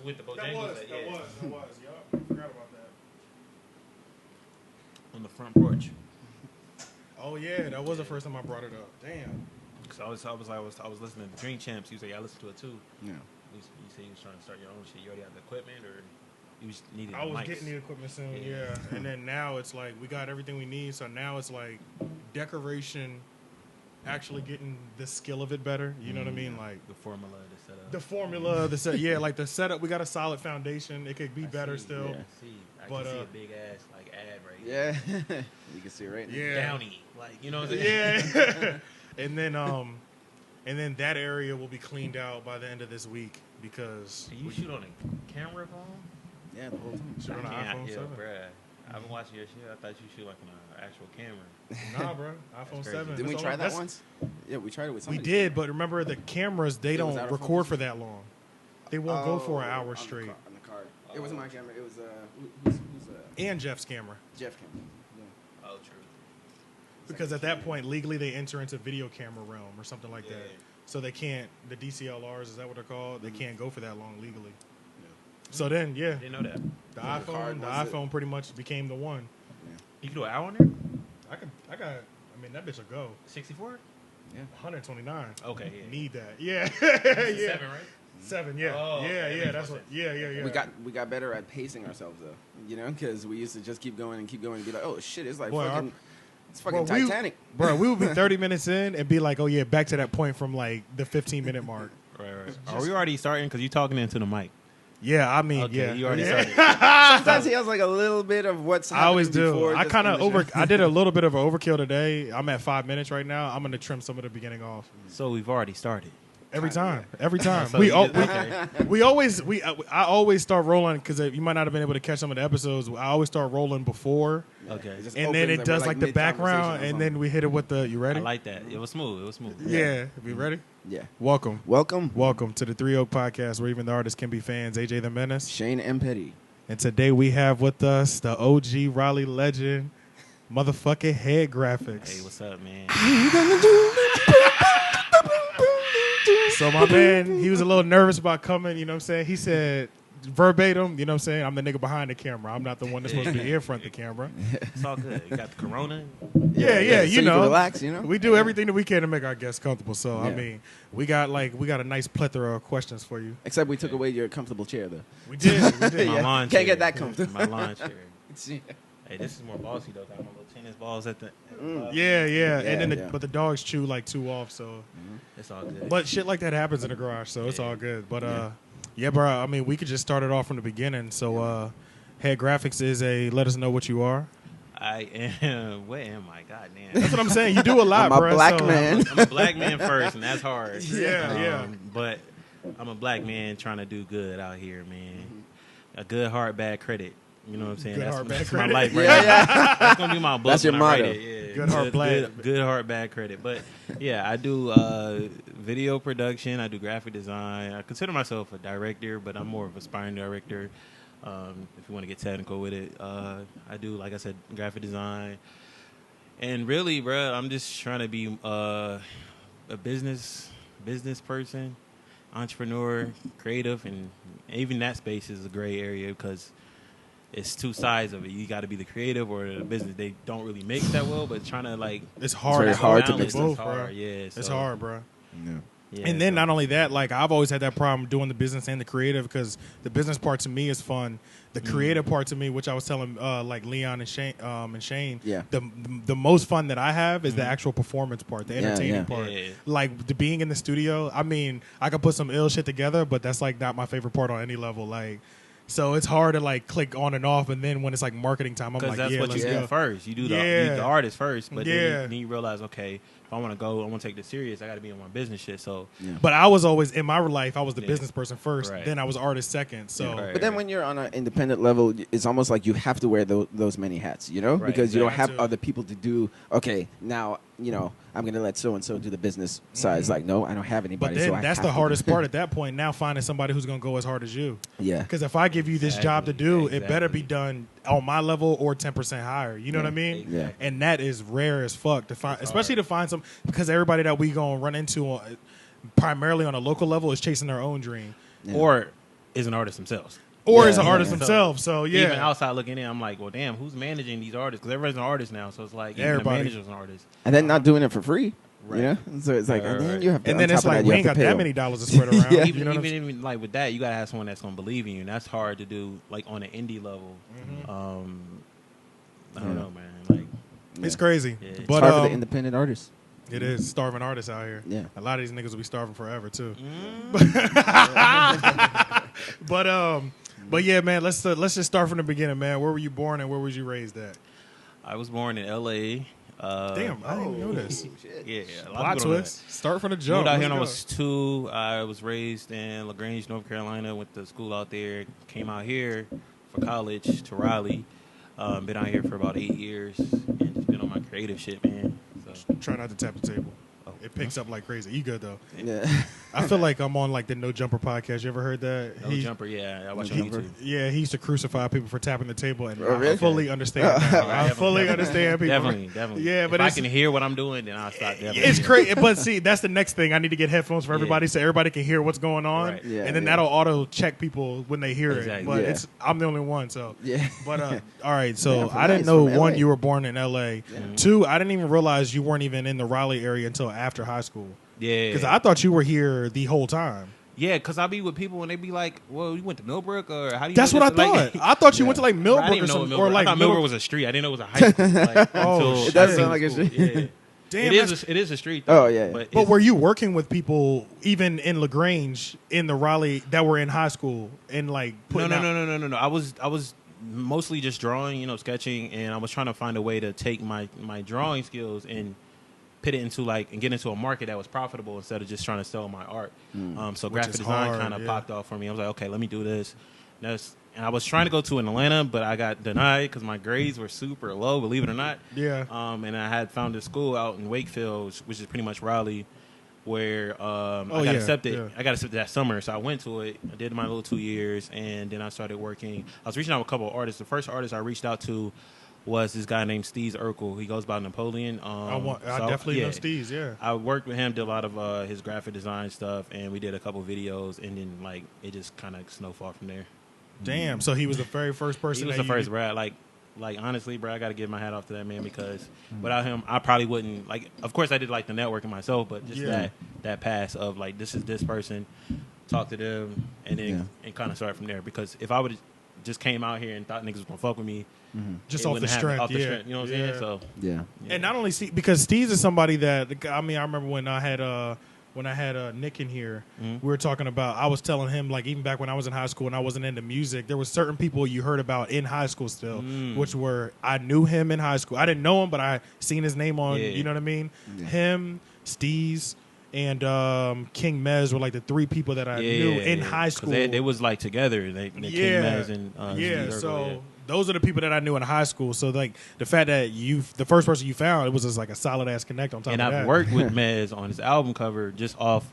with the Bojangles. That was. Yup, I forgot about that. On the front porch. Oh yeah, that was the first time I brought it up. Damn. Cause I was listening to Dream Champs. You say I listened to it too. Yeah. You said you was trying to start your own shit. You already have the equipment, or you just needed the I was mics? getting the equipment soon, yeah. And then now it's like we got everything we need. So now it's like decoration, actually getting the skill of it better. You know what I mean? Like the formula, the setup. the formula, the set. Yeah, like the setup. We got a solid foundation. It could be better still. Yeah. I can see a big ass like ad right here. Yeah, you can see it right now. Yeah, Downy, like you know what I'm saying? Yeah. and then that area will be cleaned out by the end of this week because you shoot on a camera phone. Yeah, the whole time. Shoot on an iPhone 7. Bruh. I've been watching your shit. I thought you shoot like an actual camera. Nah, bro. iPhone 7. Didn't we try that once? Yeah, we tried it with somebody. We did, but remember the cameras, they don't record for that long. They won't go for an hour straight. On the card. It wasn't my camera. It was who's and Jeff's camera. Jeff camera. Yeah. Oh, true. Because at that point, legally, they enter into video camera realm or something like that. Yeah. So they can't, the DCLRs, is that what they're called? They can't go for that long legally. Yeah. So then, yeah. Didn't know that. The iPhone pretty much became the one. Yeah. You can do an hour on there? I mean, that bitch will go. 64? Yeah. 129. Okay, yeah. Need that. Yeah. Yeah. 7, right? 7, yeah. Oh, yeah, that's what, yeah. We got better at pacing ourselves, though. You know, because we used to just keep going and be like, oh, shit, it's like it's fucking Titanic. Bro, we would be 30 minutes in and be like, oh, yeah, back to that point from, like, the 15-minute mark. Right. Are we already starting? Because you're talking into the mic. Yeah, I mean, okay, yeah. You already started. Sometimes he has, like, a little bit of what's happening. I always do. Before, I kind of I did a little bit of an overkill today. I'm at 5 minutes right now. I'm going to trim some of the beginning off. So we've already started. Every time. So I always start rolling because you might not have been able to catch some of the episodes. I always start rolling before. Okay. And then it does like the background, and then we hit it with the. You ready? I like that. It was smooth. Yeah. Be ready? Yeah. Welcome to the 3 Oak Podcast, where even the artists can be fans. AJ The Menace, Shane M. Petty, and today we have with us the OG Raleigh legend, motherfucking Headgraphix. Hey, what's up, man? So my man, he was a little nervous about coming, you know what I'm saying? He said verbatim, you know what I'm saying? I'm the nigga behind the camera. I'm not the one that's supposed to be in front of the camera. It's all good. You got the corona. Yeah, you know. Relax, you know. We do everything that we can to make our guests comfortable. So I mean, we got a nice plethora of questions for you. Except we took away your comfortable chair though. We did. My lawn chair. Can't get that comfortable. My lawn chair. Hey, this is more bossy though. Got my little tennis balls at the. Yeah. And then but the dogs chew like 2 off, so it's all good. But shit like that happens in the garage, so it's all good. But yeah, bro. I mean, we could just start it off from the beginning. So, Headgraphix is let us know what you are. I am. What am I? God damn. That's what I'm saying. You do a lot, I'm bro. A black man. I'm a black man first, and that's hard. Yeah. But I'm a black man trying to do good out here, man. A good heart, bad credit. You know what I'm saying? That's my life, right? Yeah. That's gonna be my book. That's your motto. Yeah. Good heart, good heart, bad credit. But yeah, I do video production. I do graphic design. I consider myself a director, but I'm more of an aspiring director. If you want to get technical with it, I do, like I said, graphic design. And really, bro, I'm just trying to be a business person, entrepreneur, creative, and even that space is a gray area because it's 2 sides of it. You got to be the creative or the business. They don't really mix that well, but trying to like it's hard. It's hard to mix both, bro. Yeah, it's hard, bro. Yeah, and then not only that, like I've always had that problem doing the business and the creative because the business part to me is fun. The creative part to me, which I was telling like Leon and Shane, the most fun that I have is the actual performance part, the entertaining part. Yeah. Like the being in the studio. I mean, I could put some ill shit together, but that's like not my favorite part on any level. Like. So it's hard to like click on and off, and then when it's like marketing time, I'm like, that's what let's you go do first. You do the artist first, but then you realize, okay, if I want to go, I want to take this serious. I got to be in my business shit. So, but I was always in my life, I was the business person first, then I was artist second. So, but then when you're on an independent level, it's almost like you have to wear those many hats, you know, because you don't have other people to do. Okay, now you know I'm gonna let so and so do the business side. It's like, no, I don't have anybody. But then so that's the hardest part at that point. Now finding somebody who's gonna go as hard as you. Yeah. Because if I give you this job to do, it better be done on my level or 10% higher. You know what I mean? Yeah. And that is rare as fuck to find, especially to find some, because everybody that we gonna run into primarily on a local level is chasing their own dream. Or is an artist themselves. Or is an artist themselves. So, yeah. Even outside looking in, I'm like, well, damn, who's managing these artists? Because everybody's an artist now. So it's like, even the manager's an artist. And then not doing it for free. Right. You know? So it's like, and then you have to, and then it's like, we ain't got that many dollars to spread around. Even like with that, you got to have someone that's going to believe in you. And that's hard to do, like, on an indie level. I don't know, man. Like, it's crazy. Yeah. But, it's hard for the independent artists. It is starving artists out here. Yeah, a lot of these niggas will be starving forever too. But yeah, man. Let's just start from the beginning, man. Where were you born and where was you raised at? I was born in L.A. Damn, I didn't know this. Yeah, plot twist. Start from the jump. Moved out here when I was 2. I was raised in LaGrange, North Carolina. Went to school out there. Came out here for college to Raleigh. Been out here for about 8 years and just been on my creative shit, man. So. Try not to tap the table. It picks up like crazy. You good though? Yeah. I feel like I'm on like the No Jumper podcast. You ever heard that? No Jumper, yeah. I watch on YouTube. Yeah, he used to crucify people for tapping the table, and really? I fully understand. I fully understand people. Definitely. Yeah, but if I can hear what I'm doing, then I'll stop. It's crazy. But see, that's the next thing. I need to get headphones for everybody so everybody can hear what's going on, right. and then that'll auto check people when they hear it. But I'm the only one, so yeah. But all right, so I didn't know one, you were born in L.A. Yeah. 2, I didn't even realize you weren't even in the Raleigh area until after high school. Yeah, because I thought you were here the whole time. Yeah, because I be with people and they be like, "Well, you went to Millbrook, or how do you?" That's what I thought. I thought you went to like Millbrook or something, or like I thought Millbrook was a street. I didn't know it was a high school. Like, it does sound like a street. Yeah. Damn, it is a street. Though, but were you working with people even in LaGrange in the Raleigh that were in high school and like no. I was mostly just drawing, sketching, and I was trying to find a way to take my drawing skills and put it into and get into a market that was profitable instead of just trying to sell my art. So graphic design kind of popped off for me. I was like, okay, let me do this. And I was trying to go to in Atlanta, but I got denied because my grades were super low, believe it or not. Yeah. And I had found a school out in Wakefield, which is pretty much Raleigh, where I got accepted. Yeah. I got accepted that summer, so I went to it. I did my little 2 years, and then I started working. I was reaching out to a couple of artists. The first artist I reached out to was this guy named Steez Urkel. He goes by Napoleon. I definitely know Steez, yeah. I worked with him, did a lot of his graphic design stuff, and we did a couple videos, and then it just kind of snowballed from there. Damn, so he was the very first person. He was the first, bro. Like honestly, bro, I got to give my hat off to that man because without him, I probably wouldn't, of course I did the networking myself, but just that pass of this is this person, talk to them, and then and kind of start from there. Because if I would have just came out here and thought niggas was going to fuck with me, just off the strength, you know what I'm saying? So and not only because Steez is somebody that I remember when I had Nick in here, we were talking about. I was telling him even back when I was in high school and I wasn't into music, there was certain people you heard about in high school still, which were I knew him in high school. I didn't know him, but I seen his name on. You know what I mean? Yeah. Him, Steez, and King Mez were the 3 people that I knew in high school. They was together. They King Mez and Steez so. Those are the people that I knew in high school. So the fact that the first person you found, it was just a solid ass connect on top of that. And I've worked with Mez on his album cover just off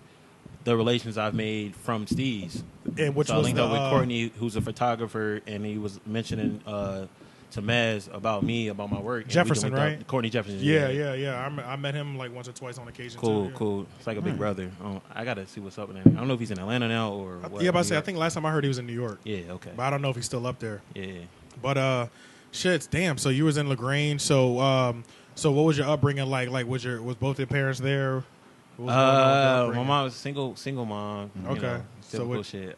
the relations I've made from Steez. And which so I linked up with Courtney, who's a photographer, and he was mentioning to Mez about me, about my work. Jefferson, right? Courtney Jefferson. Yeah. I met him once or twice on occasion. Cool. It's like a big brother. I got to see what's up in there. I don't know if he's in Atlanta now or what. Yeah, but I think last time I heard he was in New York. Yeah, okay. But I don't know if he's still up there. Yeah. But shit, damn. So you was in LaGrange. So what was your upbringing like? Was both your parents there? My mom was single mom. Okay. Typical shit.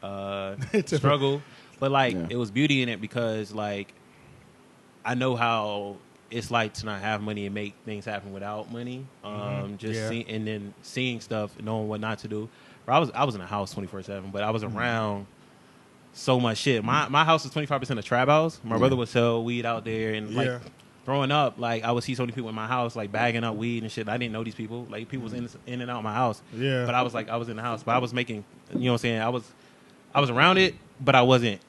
Struggle, but it was beauty in it because I know how it's like to not have money and make things happen without money. And then seeing stuff, knowing what not to do. I was in a house 24/7, but I was around so much shit. My house was 25% a trap house. My brother would sell weed out there, and growing up, I would see so many people in my house bagging up weed and shit. I didn't know these people. People was in and out of my house. Yeah. But I was in the house, but I was making. You know what I'm saying? I was around it, but I wasn't.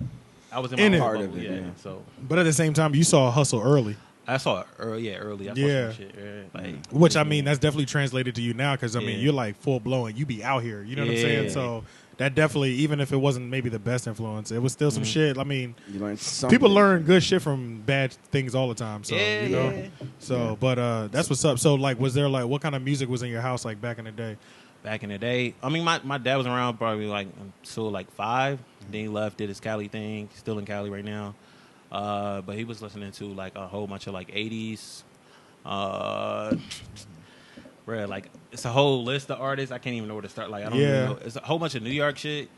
I was in my part of it. Yeah. So. But at the same time, you saw a hustle early. I saw it early. I saw some shit. Which that's definitely translated to you now because you're full blown. You be out here. You know what I'm saying? So. That definitely, even if it wasn't maybe the best influence, it was still some shit. I mean, you learned something. People learn good shit from bad things all the time. So you know, but that's what's up. So was there what kind of music was in your house back in the day? back in the day. I mean, my dad was around probably like until like 5. Then he left, did his Cali thing. Still in Cali right now. But he was listening to like a whole bunch of like 80s. Bro, like it's a whole list of artists. I can't even know where to start. Like I don't even know. It's a whole bunch of New York shit.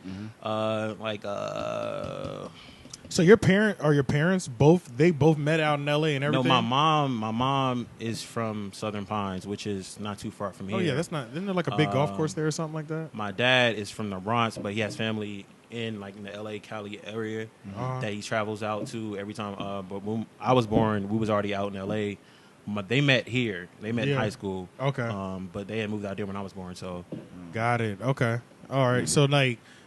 So your parents both met out in LA and everything? No, my mom is from Southern Pines, which is not too far from here. Oh yeah, isn't there like a big golf course there or something like that? My dad is from the Bronx, but he has family in like in the LA Cali area that he travels out to every time. But when I was born, we was already out in LA. They met here. They met in high school. Okay. But they had moved out there when I was born. So. Got it. Okay. All right.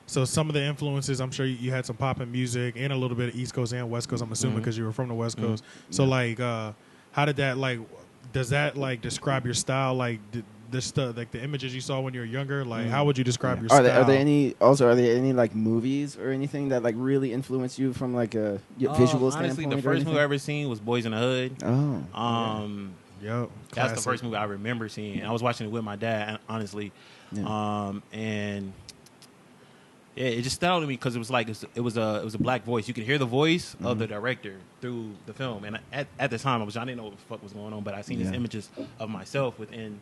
So some of the influences, I'm sure you had some poppin' music and a little bit of East Coast and West Coast. I'm assuming because you were from the West Coast. So like, how did that like? Does that like describe your style? Like the stuff, like the images you saw when you were younger. Like, how would you describe your style? Are there any like movies or anything that like really influenced you from like a visual standpoint? Honestly, the first movie I ever seen was Boys in the Hood. Yep. That's the first movie I remember seeing. I was watching it with my dad, honestly, and. Yeah, it just startled me because it was like it was a black voice. You could hear the voice of the director through the film, and at the time I didn't know what the fuck was going on, but I seen these images of myself within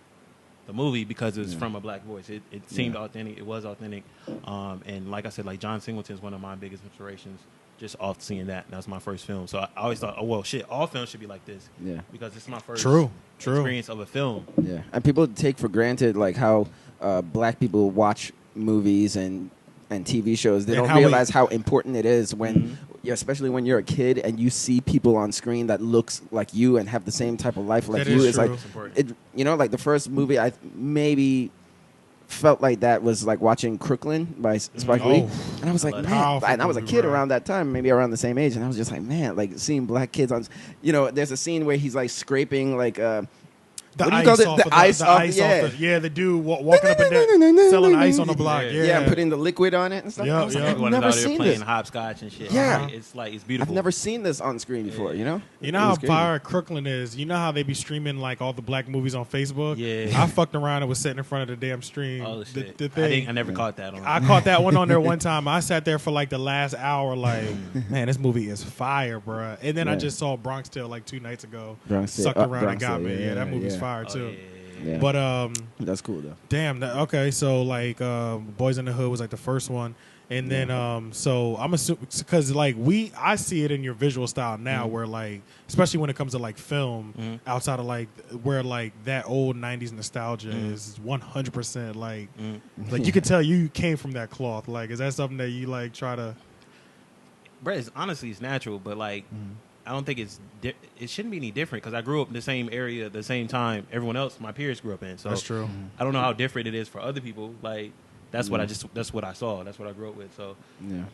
the movie because it was from a black voice. It seemed authentic. It was authentic, and like I said, like John Singleton is one of my biggest inspirations. Just off seeing that was my first film, so I always thought, oh well, shit, all films should be like this. Yeah, because it's my first experience of a film. Yeah, and people take for granted like how black people watch movies and TV shows. They don't realize how important it is when, especially when you're a kid and you see people on screen that looks like you and have the same type of life like you. It's like, like the first movie I maybe felt like that was like watching Crooklyn by Spike Lee. And I was like, man, and I was a kid around that time, maybe around the same age. And I was just like, man, like seeing black kids on, there's a scene where he's like scraping like, the ice off the dude walking up and down selling ice on the block. Yeah, putting the liquid on it and stuff. I was like, I've never seen playing hopscotch and shit. Yeah, it's beautiful. I've never seen this on screen before. You know how fire Crooklyn is. You know how they be streaming like all the black movies on Facebook. Yeah, I fucked around and was sitting in front of the damn stream. Oh shit! The thing. I never caught that on. I caught that one on there one time. I sat there for like the last hour, like, man, this movie is fire, bro. And then I just saw Bronx Tale like 2 nights ago. Sucked around and got me. Yeah, that movie's fire too. Yeah. But that's cool though. Damn. Okay. So like, Boys in the Hood was like the first one, and then so I'm assuming because like I see it in your visual style now, where like especially when it comes to like film, outside of like where like that old '90s nostalgia is 100% like like you could tell you came from that cloth. Like, is that something that you like try to? Bro, honestly, it's natural, but like. I don't think it shouldn't be any different because I grew up in the same area at the same time everyone else, my peers, grew up in. So that's true. I don't know how different it is for other people. Like that's what that's what I saw. That's what I grew up with. So yeah.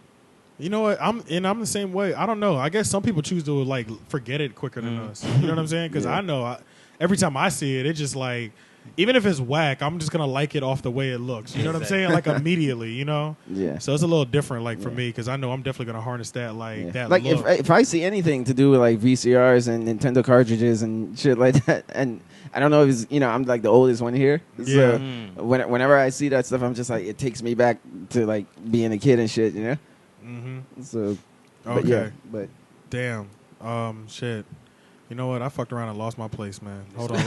You know what? I'm the same way. I don't know. I guess some people choose to like forget it quicker than us. You know what I'm saying? Because I know every time I see it, it's just like. Even if it's whack, I'm just gonna like it off the way it looks. You know what I'm saying? Like immediately, you know. Yeah. So it's a little different, like for me, because I know I'm definitely gonna harness that, like that. Like look. if I see anything to do with like VCRs and Nintendo cartridges and shit like that, and I don't know if it's I'm like the oldest one here. So whenever I see that stuff, I'm just like it takes me back to like being a kid and shit, you know. So. Okay. But damn. Shit. You know what? I fucked around and lost my place, man. Hold on.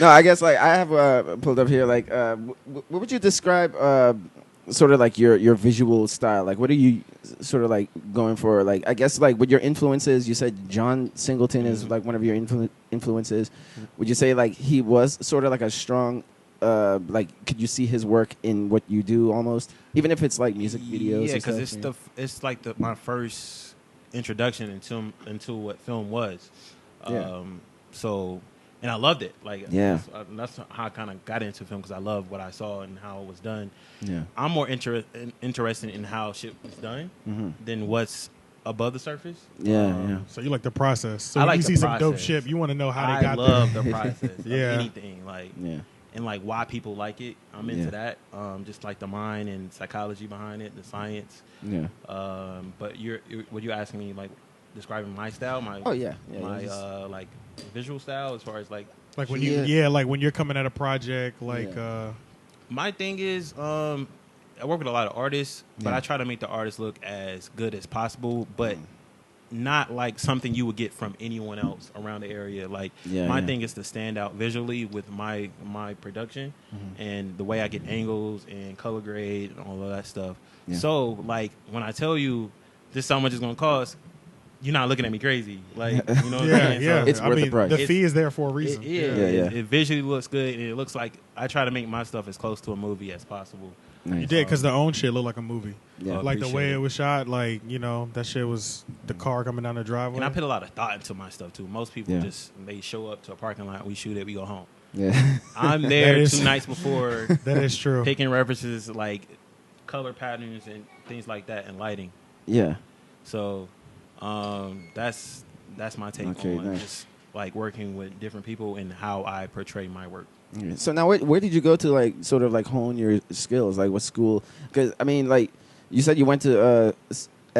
No, I guess like I have pulled up here. Like, what would you describe sort of like your visual style? Like, what are you sort of like going for? Like, I guess like with your influences, you said John Singleton is like one of your influences. Would you say like he was sort of like a strong? Like, could you see his work in what you do almost, even if it's like music videos? Yeah, because it's like my first introduction into what film was. So, and I loved it. Like, that's how I kind of got into film because I love what I saw and how it was done. Yeah, I'm more interested in how shit was done than what's above the surface. So you like the process. So I like you see process. some dope shit, you want to know how they got there. I love the process of anything. Like, and like why people like it. I'm into that. Just like the mind and psychology behind it, the science. Yeah. But what you asking me, like describing my style, my like visual style as far as like Like when like when you're coming at a project, like my thing is, I work with a lot of artists, but I try to make the artist look as good as possible, but not like something you would get from anyone else around the area. Like my thing is to stand out visually with my production and the way I get angles and color grade and all of that stuff. So like when I tell you this is how much it's gonna cost, you're not looking at me crazy. Like, you know what I'm saying? So it's worth the price. The fee is there for a reason. It visually looks good, and it looks like I try to make my stuff as close to a movie as possible. Nice. You did, because the own shit looked like a movie. Yeah. Like the way it was shot, like, you know, that shit was the car coming down the driveway. And I put a lot of thought into my stuff, too. Most people they show up to a parking lot, we shoot it, we go home. Yeah. I'm there 2 nights before. That is true. Picking references like color patterns and things like that and lighting. Yeah. So that's my take on just like working with different people and how I portray my work. Okay. So now where did you go to like sort of like hone your skills? Like what school? Because I mean, like you said you went to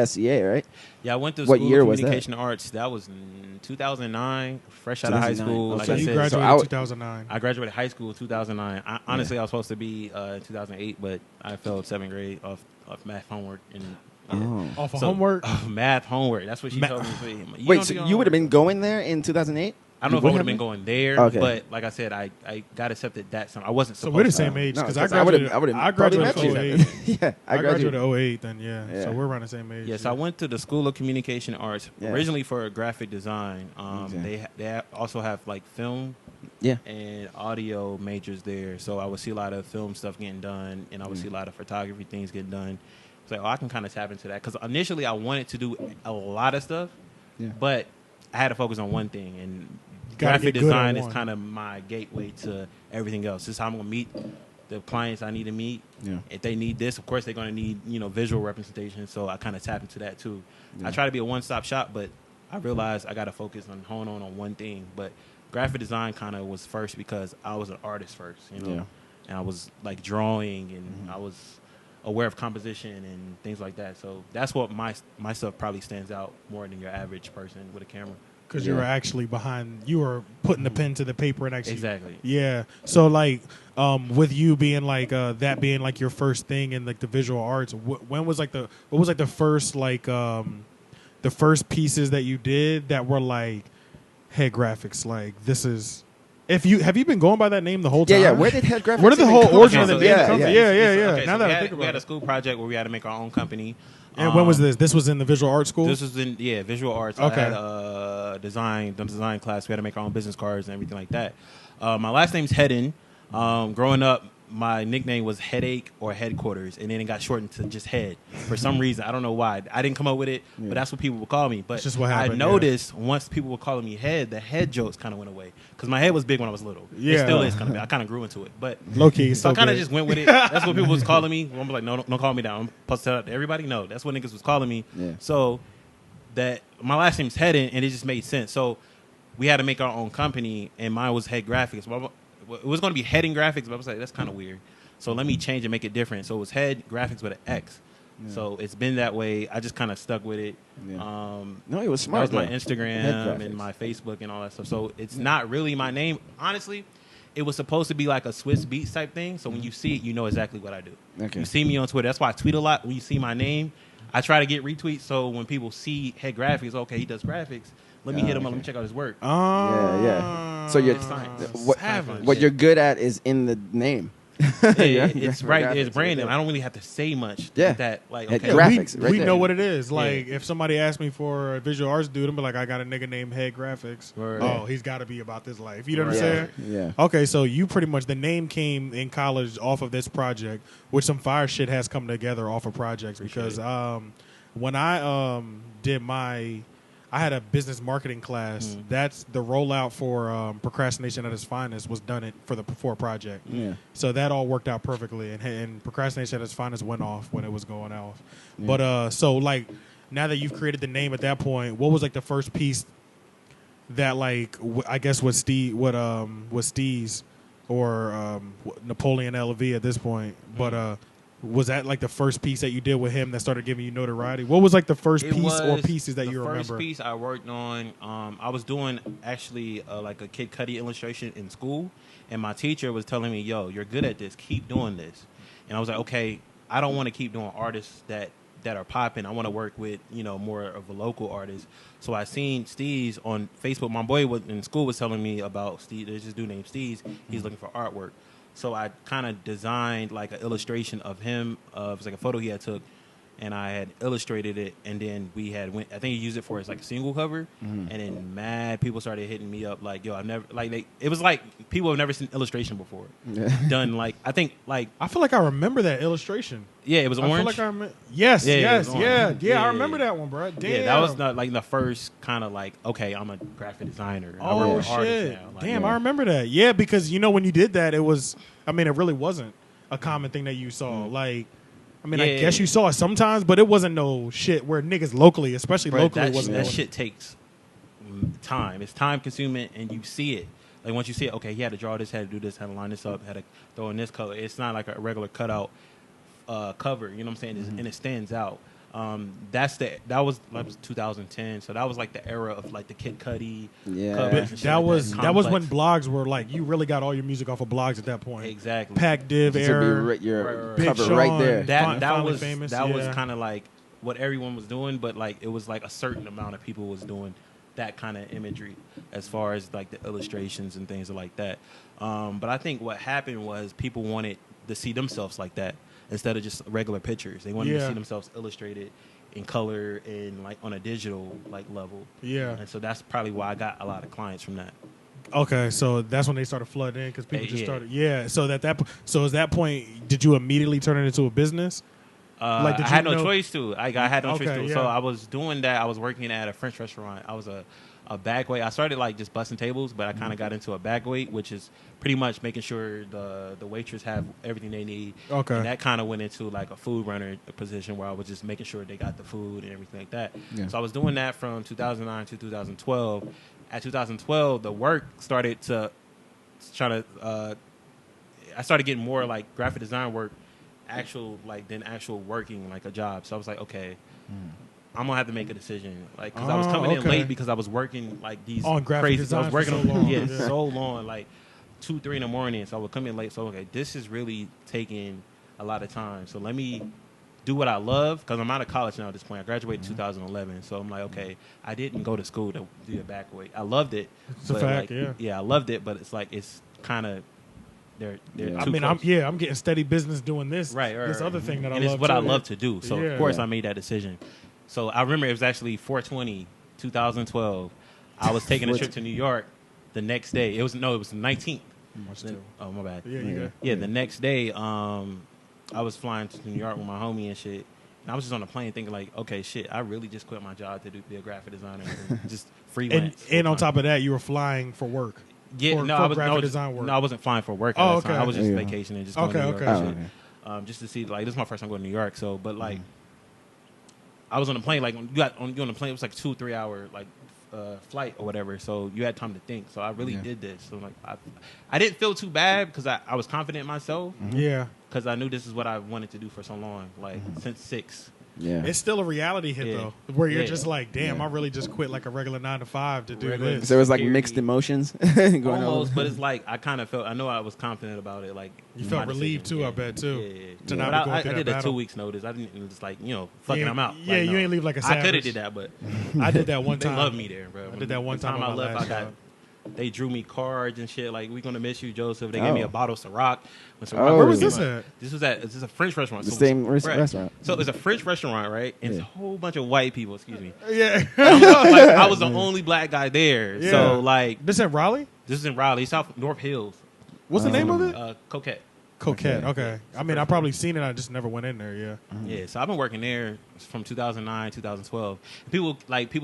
SEA, right? Yeah, I went to what School year of was Communication that? Arts. That was in 2009, fresh out of high school. Okay. Like So I you said, graduated in 2009. I graduated high school in 2009. Honestly, I was supposed to be in 2008, but I failed 7th grade off math homework. And Off of homework? Math homework. That's what she told me. Wait, so you would have been going there in 2008? I don't know if I would have been going there, but like I said, I got accepted that summer. I wasn't supposed to. So we're the same age, because I graduated in 08. Yeah, I graduated in 08 then, so we're around the same age. Yes, I went to the School of Communication Arts originally for graphic design. They also have like film and audio majors there, so I would see a lot of film stuff getting done, and I would see a lot of photography things getting done. So I can kind of tap into that, because initially I wanted to do a lot of stuff, but I had to focus on one thing, and graphic design is kind of my gateway to everything else. This is how I'm going to meet the clients I need to meet. If they need this, of course they're going to need, visual representation, so I kind of tap into that too. I try to be a one-stop shop, but I realized I got to focus on hone on one thing. But graphic design kind of was first because I was an artist first, and I was like drawing, and I was aware of composition and things like that. So that's what my stuff probably stands out more than your average person with a camera. Because you were actually you were putting the pen to the paper and actually. Exactly. Yeah. So like, with you being like that being like your first thing in like the visual arts, what was like the first like the first pieces that you did that were like Headgraphix? Like, this is. Have you been going by that name the whole time? Yeah. Where did Headgraphix? Where did the whole origin of the name come from? Yeah. Okay, now so that I think about it, we had a school project where we had to make our own company. And when was this? This was in the visual arts school? This was in visual arts. Okay. I had the design class. We had to make our own business cards and everything like that. My last name's Hedden. Growing up, my nickname was Headache or Headquarters, and then it got shortened to just Head for some reason. I don't know why. I didn't come up with it, but that's what people would call me. But that's just what happened, I noticed once people were calling me Head, the head jokes kind of went away, because my head was big when I was little. It still is kind of big. I kind of grew into it, but low key. So I kind of just went with it. That's what people was calling me. I'm like, no, don't call me that. I'm supposed to tell everybody. No, that's what niggas was calling me. Yeah. So that my last name's Hedden, and it just made sense. So we had to make our own company, and mine was Headgraphix. Well, it was going to be Heading Graphics, but I was like, that's kind of weird. So let me change and make it different. So it was Headgraphix with an X. Yeah. So it's been that way. I just kind of stuck with it. Yeah. No, it was smart. That was my Instagram and my Facebook and all that stuff. So it's not really my name. Honestly, it was supposed to be like a Swiss Beats type thing. So when you see it, you know exactly what I do. Okay. You see me on Twitter. That's why I tweet a lot. When you see my name, I try to get retweets. So when people see Headgraphix, okay, he does graphics. Let me hit him up. Let me check out his work. Yeah. So what you're good at is in the name. It's right. It's branding. I don't really have to say much. Yeah. That like okay. Graphics. We know what it is. Like if somebody asked me for a visual arts dude, I'm like, I got a nigga named Headgraphix. Right. Oh, he's got to be about this life. You know what I'm saying? Yeah. Okay, so you pretty much the name came in college off of this project, which some fire shit has come together off of projects. Because when I did I had a business marketing class. That's the rollout for Procrastination at its Finest was done for a project. Yeah. So that all worked out perfectly, and Procrastination at its Finest went off when it was going off. Yeah. But so like now that you've created the name at that point, what was like the first piece that like I guess was Steez or Napoleon LV at this point, but Was that like the first piece that you did with him that started giving you notoriety? What was like the first piece or pieces that you remember? The first piece I worked on, I was doing actually like a Kid Cudi illustration in school, and my teacher was telling me, "Yo, you're good at this. Keep doing this." And I was like, "Okay, I don't want to keep doing artists that are popping. I want to work with more of a local artist." So I seen Steez on Facebook. My boy in school was telling me about Steez. There's this dude named Steez. He's looking for artwork. So I kind of designed like an illustration of him. It was like a photo he had took, and I had illustrated it. And then I think he used it for his like single cover. And then mad people started hitting me up like, "Yo, I've never it was like people have never seen illustration before done." Like I think like I feel like I remember that illustration. Yeah, it was orange. I feel like I remember. Yes, I remember that one, bro. Damn. Yeah, that was not like the first kind of like, okay, I'm a graphic designer. Oh shit! Like, damn, I remember that. Yeah, because when you did that, it was. I mean, it really wasn't a common thing that you saw. Like, I mean, I guess you saw it sometimes, but it wasn't no shit where niggas locally, especially locally, wasn't. That shit takes time. It's time consuming, and you see it. Like once you see it, okay, he had to draw this, had to do this, had to line this up, had to throw in this color. It's not like a regular cutout cover. You know what I'm saying? And it stands out. That was 2010, so that was like the era of like the Kid Cudi. That was when blogs were like you really got all your music off of blogs at that point. Exactly. Pac Div era, your Big cover Sean, right there. That was famous. That was kind of like what everyone was doing, but like it was like a certain amount of people was doing that kind of imagery as far as like the illustrations and things like that. But I think what happened was people wanted to see themselves like that. Instead of just regular pictures, they wanted to see themselves illustrated in color and like on a digital like level. Yeah, and so that's probably why I got a lot of clients from that. Okay, so that's when they started flooding in because people just started. Yeah, so at that point, did you immediately turn it into a business? I had no choice to. I had no choice to. Yeah. So I was doing that. I was working at a French restaurant. I was a back wait. I started like just busting tables, but I kind of got into a back wait, which is pretty much making sure the waitress have everything they need. Okay. And that kind of went into like a food runner position where I was just making sure they got the food and everything like that. Yeah. So I was doing that from 2009 to 2012. At 2012, the work started to I started getting more like graphic design work, actual working like a job. So I was like, okay. I'm gonna have to make a decision, like, because I was coming in late because I was working like these on graphic design. I was working on so long, like 2-3 in the morning. So I would come in late. So okay, this is really taking a lot of time. So let me do what I love because I'm out of college now at this point. I graduated in 2011. So I'm like, okay, I didn't go to school to do a back weight. I loved it. It's a fact, yeah, I loved it, but it's like it's kind of. I mean, I'm getting steady business doing this. Right. This other thing that I love. And it's what I love to do. So of course I made that decision. So I remember it was actually 4/20, 2012. I was taking a trip to New York the next day. It was the 19th. Oh, my bad. Yeah, the next day, I was flying to New York with my homie and shit. And I was just on the plane thinking like, okay, shit, I really just quit my job to be a graphic designer and just freelance. And on top of that, you were flying for work. Yeah, design work. No, I wasn't flying for work at that time. I was just vacationing, just going to New York and shit. Just to see, like, this is my first time going to New York. So, but like, I was on the plane, like you on the plane, it was like 2-3 hour like flight or whatever. So you had time to think. So I really did this. So like I didn't feel too bad because I was confident in myself. Yeah. Because I knew this is what I wanted to do for so long, like since 6. Yeah, it's still a reality hit though, where you're just like, damn, I really just quit like a regular 9-to-5 to do this. So it was like mixed emotions going almost, but it's like I kind of felt. I know I was confident about it. Like you felt relieved too, I bet too. But I did a 2 weeks notice. I didn't just like fucking them out. Yeah, you ain't leave like a savage. I could have did that, but I did that one time. They love me there, bro. I did that one time. I left. They drew me cards and shit like, "We gonna miss you, Joseph." They gave me a bottle of Ciroc. Where was this at? This was a French restaurant. The same restaurant. So it's a French restaurant, right? And it's a whole bunch of white people. Excuse me. Yeah. I was the only black guy there. Yeah. So like, this in Raleigh? This is in Raleigh, South North Hills. What's the name of it? Coquette. Coquette. Okay. I mean, I probably seen it. I just never went in there. Yeah. Yeah. So I've been working there from 2009, 2012. People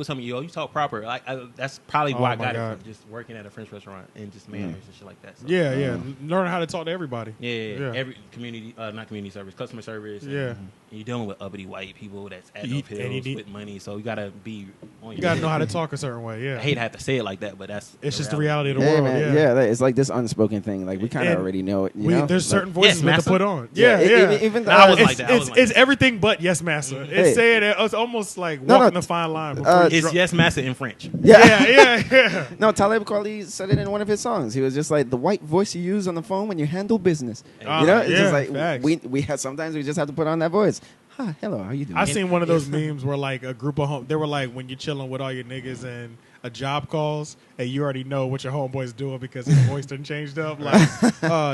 tell me, "Yo, you talk proper." Like that's probably why I got it from just working at a French restaurant and just manners and shit like that. So, learn how to talk to everybody. Yeah. Every community, not community service, customer service. And you're dealing with uppity white people that's at North Hills with money, so you gotta be on You gotta know how to talk a certain way. Yeah, I hate to have to say it like that, but it's just the reality of the Hey, world. man, Yeah, it's like this unspoken thing. Like we kind of already know it. You know? There's certain voices we have to put on. Yeah, Yeah. Even I was like that. It's everything but yes, massa. It's saying it. It's almost like walking the fine line. It's yes, massa in French. Yeah. No, Talib Kweli said it in one of his songs. He was just like the white voice you use on the phone when you handle business. You know, it's just like facts. we have sometimes we just have to put on that voice. Hi, hello, how you doing? I seen one of those memes where like a group of they were like when you're chilling with all your niggas and a job calls and you already know what your homeboy's doing because his voice done changed up. Like,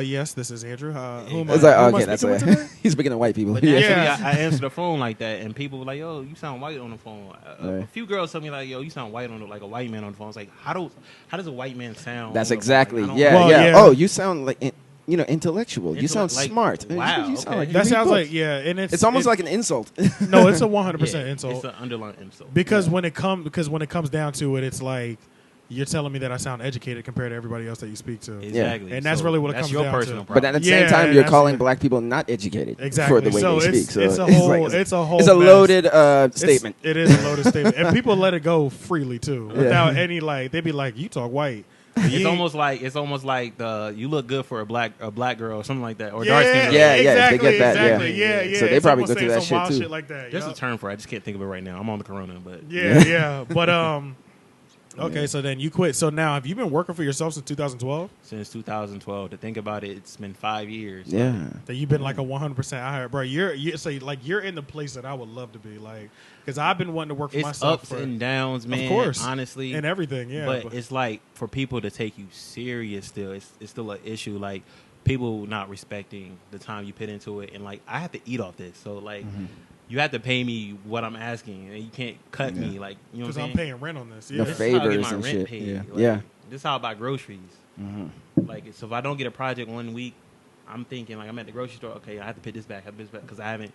yes, this is Andrew. It's like, okay, that's why he's speaking to white people. But naturally, I answer the phone like that, and people were like, "Yo, you sound white on the phone." A few girls tell me like, "Yo, you sound white on like a white man on the phone." It's like, how does a white man sound? That's exactly. Like, yeah. Oh, you sound like. Intellectual. You sound like, smart. Wow. You sound like that sounds books. like and it's almost like an insult. No, it's a 100% insult. It's an underlying insult. Because when it comes down to it, it's like you're telling me that I sound educated compared to everybody else that you speak to. Exactly. And that's really what it comes down to. Problem. But at the same time, you're calling black people not educated for the way they speak. So it's a loaded statement. It is a loaded statement, and people let it go freely too, without any like. They be like, "You talk white." It's almost like you look good for a black girl or something like that, or dark skin. Exactly, they get that. Exactly, yeah. So they probably go through that shit too. Shit like that. There's a term for it. I just can't think of it right now. I'm on the corona, but But okay, so then you quit. So now, have you been working for yourself since 2012? Since 2012. To think about it, it's been 5 years. Yeah. That you've been like a 100% out here, bro. You're in the place that I would love to be, like, because I've been wanting to work for myself. It's ups and downs, man. Of course, honestly, and everything. Yeah, but it's like for people to take you serious. Still, it's still an issue. Like people not respecting the time you put into it, and like I have to eat off this. So like. You have to pay me what I'm asking, and you can't cut me. Like, you know what I'm saying? Because I'm paying rent on this. The favors and shit. Paid. This is how I buy groceries. Like, so if I don't get a project 1 week, I'm thinking, like, I'm at the grocery store, okay, I have to put this back, because I haven't.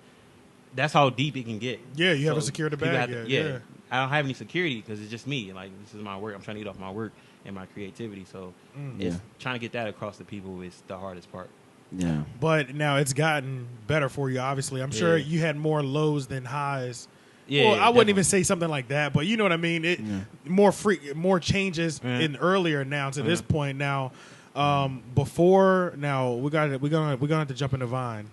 That's how deep it can get. Yeah, you haven't secured the bag yet. I don't have any security because it's just me. Like, this is my work. I'm trying to eat off my work and my creativity. So, it's trying to get that across to people is the hardest part. Yeah, but now it's gotten better for you. Obviously, I'm sure you had more lows than highs. Yeah, well, I wouldn't even say something like that, but you know what I mean. More changes in earlier now to this point now. Before now, we're gonna have to jump into Vine.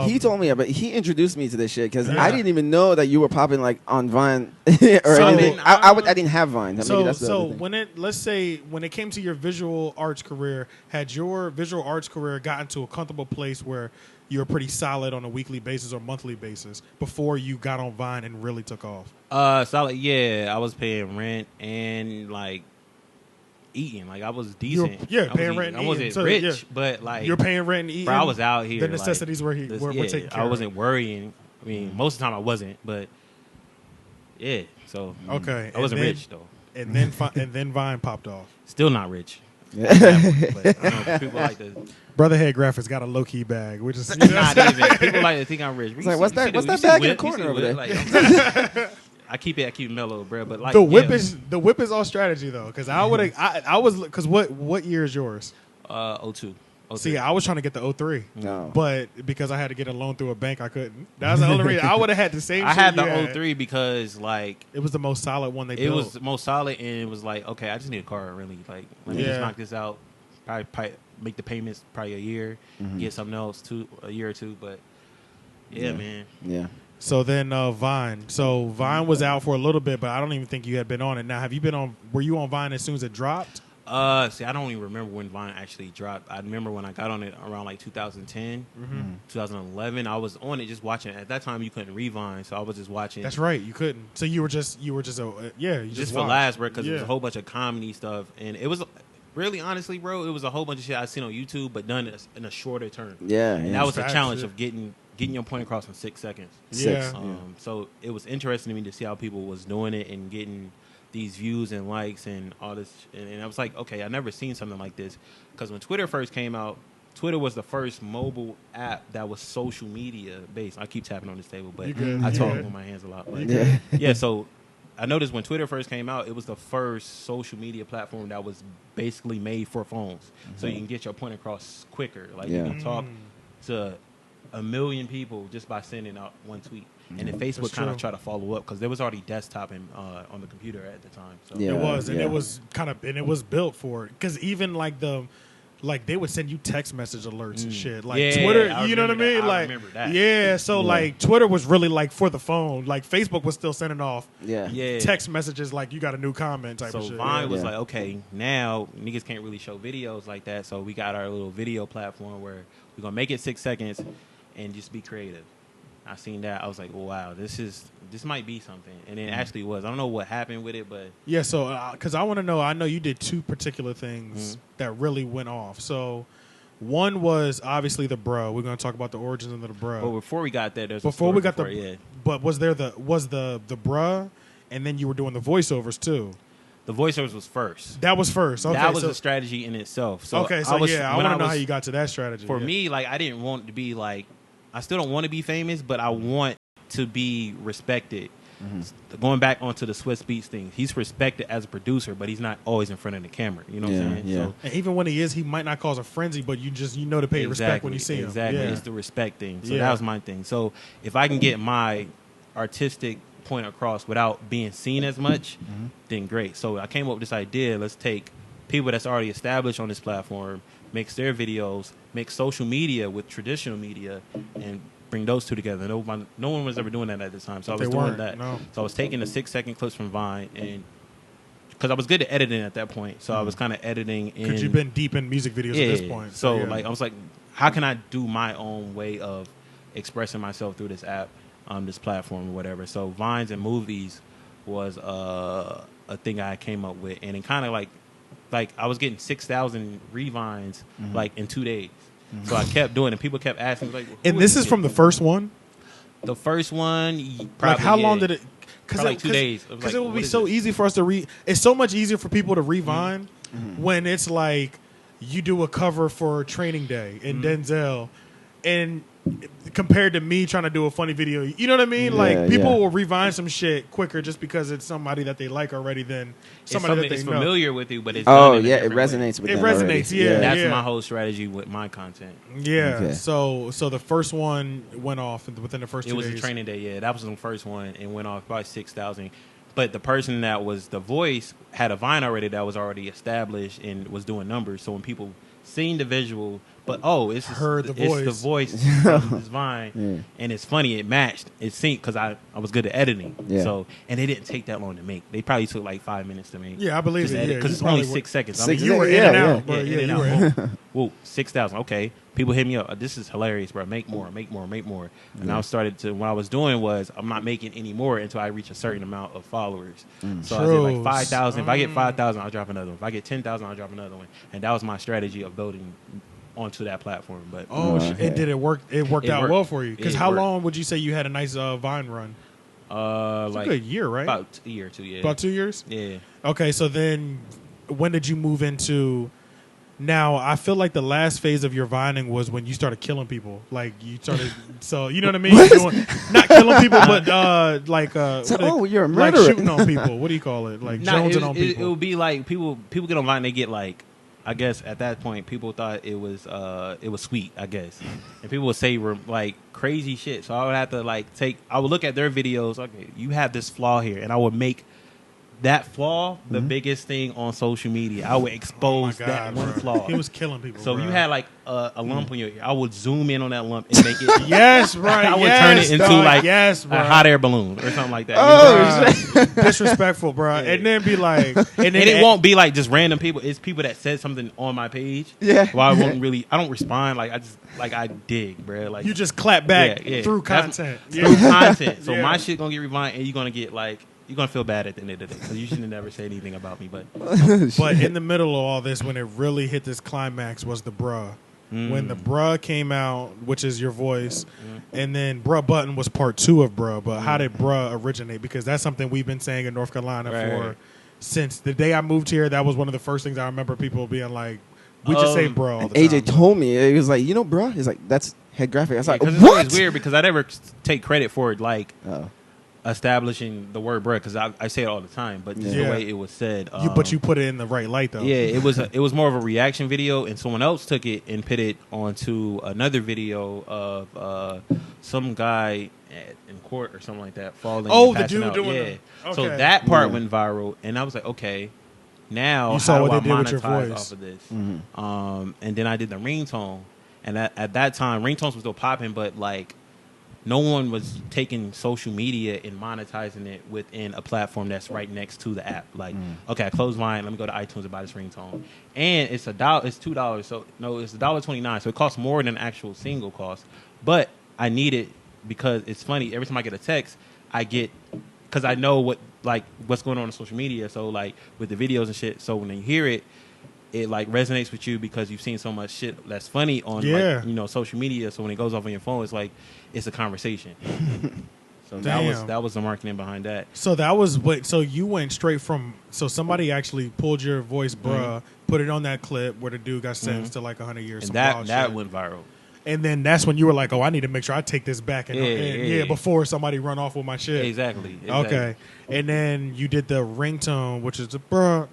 He told me, but he introduced me to this shit because I didn't even know that you were popping like on Vine or anything. I didn't have Vine. Let's say when it came to your visual arts career, had your visual arts career gotten to a comfortable place where you were pretty solid on a weekly basis or monthly basis before you got on Vine and really took off? Solid. Yeah, I was paying rent and like. Eating like I was decent. Paying rent. I wasn't rich, but like you're paying rent and eating. Bro, I was out here. The necessities were taken care of. I wasn't worrying. I mean, most of the time I wasn't, but yeah. So okay, I wasn't rich though. And then Vine popped off. Still not rich. But I know people like to. Brother Headgraphix got a low key bag, which is not even. People like to think I'm rich. Like, what's that bag in the corner over there? Like, I keep it mellow, bro. But like the whip is all strategy though, because I was because what year is yours? 02. See, I was trying to get the 03. No, but because I had to get a loan through a bank, I couldn't. That's the only reason. I would have had the same. I had the 03 because like it was the most solid one they built. It was the most solid, and it was like, okay, I just need a car. Really, like let me just knock this out. Probably make the payments probably a year, get something else a year or two. But yeah, man. Yeah. So then Vine. So Vine was out for a little bit, but I don't even think you had been on it. Now, have you been on? Were you on Vine as soon as it dropped? See, I don't even remember when Vine actually dropped. I remember when I got on it around like 2010, 2011. I was on it just watching. At that time, you couldn't re-Vine, so I was just watching. That's right, you couldn't. So you were just you just for laughs, bro, because it was a whole bunch of comedy stuff, and it was really, honestly, bro, it was a whole bunch of shit I seen on YouTube, but done in a shorter term. Yeah, and that was the challenge of getting your point across in 6 seconds. So it was interesting to me to see how people was doing it and getting these views and likes and all this. And I was like, okay, I never seen something like this. Because when Twitter first came out, Twitter was the first mobile app that was social media based. I keep tapping on this table, but I talk with my hands a lot. But so I noticed when Twitter first came out, it was the first social media platform that was basically made for phones. So you can get your point across quicker. Like you can talk to 1 million people just by sending out one tweet. and then Facebook kind of tried to follow up because there was already desktop and on the computer at the time. So it was, and it was it was built for it because even like they would send you text message alerts and shit. Like Twitter, you know what I mean? I remember that. Yeah, so like Twitter was really like for the phone. Like Facebook was still sending off text messages like you got a new comment type of shit. So Vine was like, okay, now niggas can't really show videos like that, so we got our little video platform where we're going to make it 6 seconds and just be creative. I seen that. I was like, wow, this might be something. And it actually was. I don't know what happened with it, but... Yeah, so, because I want to know, I know you did 2 particular things that really went off. So, one was obviously the bro. We're going to talk about the origins of the bro. But before we got there, But was there the bruh, and then you were doing the voiceovers too? The voiceovers was first. That was first. Okay, that was a strategy in itself. So okay, so I want to know how you got to that strategy. For me, like, I didn't want to be like... I still don't want to be famous, but I want to be respected. Going back onto the Swiss Beats thing, he's respected as a producer, but he's not always in front of the camera. You know what I'm saying? Yeah. So, and even when he is, he might not cause a frenzy, but you know to pay respect when you see him. Exactly. It's the respect thing. So that was my thing. So if I can get my artistic point across without being seen as much, then great. So I came up with this idea. Let's take people that's already established on this platform, makes their videos, make social media with traditional media, and bring those two together. No one was ever doing that at the time, so I was doing that. No. So I was taking the 6-second clips from Vine, and because I was good at editing at that point, so I was kind of editing. Because you've been deep in music videos at this point. So like I was like, how can I do my own way of expressing myself through this app, this platform or whatever? So Vines and movies was a thing I came up with, and it kind of like I was getting 6,000 revines like in 2 days. So I kept doing it. People kept asking, like, and this is from the first one? The first one, probably, like, how long did it? Because like 2 days. Because it would be so easy for us to read. It's so much easier for people to revine when it's like you do a cover for Training Day in Denzel, and compared to me trying to do a funny video, you know what I mean? Like people will rewind some shit quicker just because it's somebody that they like already than somebody that they know. Familiar with you, but it's it resonates with them. It resonates, already. That's my whole strategy with my content. Yeah. Okay. So the first one went off within the first 2 days. It was a Training Day. Yeah, that was the first one and went off about 6,000. But the person that was the voice had a Vine already that was already established and was doing numbers. So when people seen the visual, but it's the voice from this Vine, and it's funny. It matched. It synced because I was good at editing. Yeah. So and it didn't take that long to make. They probably took like 5 minutes to make. Yeah, I believe it. Because it's only 6 seconds. You were in and out, bro. In and out. Whoa, 6,000. Okay, people hit me up. This is hilarious, bro. Make more. And I started to. What I was doing was I'm not making any more until I reach a certain amount of followers. So I did like 5,000. If I get 5,000, I'll drop another one. If I get 10,000, I'll drop another one. And that was my strategy of building onto that platform. But and did it work? It worked out well for you. Because how long would you say you had a nice Vine run? Like a year, right? About a year or 2 years. About 2 years? Yeah. Okay, so then when did you move into? Now, I feel like the last phase of your vining was when you started killing people. Like, you started, so, you know what I mean? Not killing people, but, you're a murderer. Like, shooting on people. What do you call it? Like, jonesing on people. It would be like, people get on Vine, they get, like, I guess at that point, people thought it was sweet, I guess. And people would say, like, crazy shit. So I would have to, I would look at their videos, okay, you have this flaw here, and I would make that flaw the biggest thing on social media. I would expose that one flaw. He was killing people. So if you had like a lump on your ear, I would zoom in on that lump and make it. Yes, right. I would turn it into a hot air balloon or something like that. Disrespectful, bro. Yeah. And then be like, and it won't be like just random people. It's people that said something on my page. Yeah. Well, I don't respond. Like I dig, bro. Like you just clap back through content. Through content. So my shit gonna get rewind, and you're gonna get like. You're going to feel bad at the end of the day because you should have never said anything about me. But in the middle of all this, when it really hit this climax was the bruh. When the bruh came out, which is your voice, and then Bruh Button was part 2 of bruh. But how did bruh originate? Because that's something we've been saying in North Carolina since the day I moved here. That was one of the first things I remember people being like, we just say bruh all the time. AJ told me, he was like, bruh? He's like, that's Headgraphix. I was like, what? It's weird because I never take credit for it, like... establishing the word bruh because I say it all the time, but just the way it was said. But you put it in the right light, though. Yeah, it was more of a reaction video, and someone else took it and put it onto another video of some guy in court or something like that falling. Oh, and the passing dude out. doing yeah. it. Okay. So that part went viral, and I was like, okay, now you saw how do what I they did with your monetize voice. off of this? And then I did the ringtone, and at that time, ringtones were still popping, but like no one was taking social media and monetizing it within a platform that's right next to the app. Like, okay, I close Vine, let me go to iTunes and buy this ringtone, and it's $1. It's $2. So no, it's $1.29. So it costs more than actual single cost, but I need it because it's funny. Every time I get a text, I get because I know what's going on social media. So like with the videos and shit. So when you hear it, it like resonates with you because you've seen so much shit that's funny on like, social media. So when it goes off on your phone, it's like it's a conversation. So that was the marketing behind that. So that was what. So you went straight from. So somebody actually pulled your voice, bruh, put it on that clip where the dude got sentenced to like 100 years. And that went viral. And then that's when you were like, "Oh, I need to make sure I take this back." And before somebody run off with my shit. Exactly. Okay. And then you did the ringtone, which is the bruh,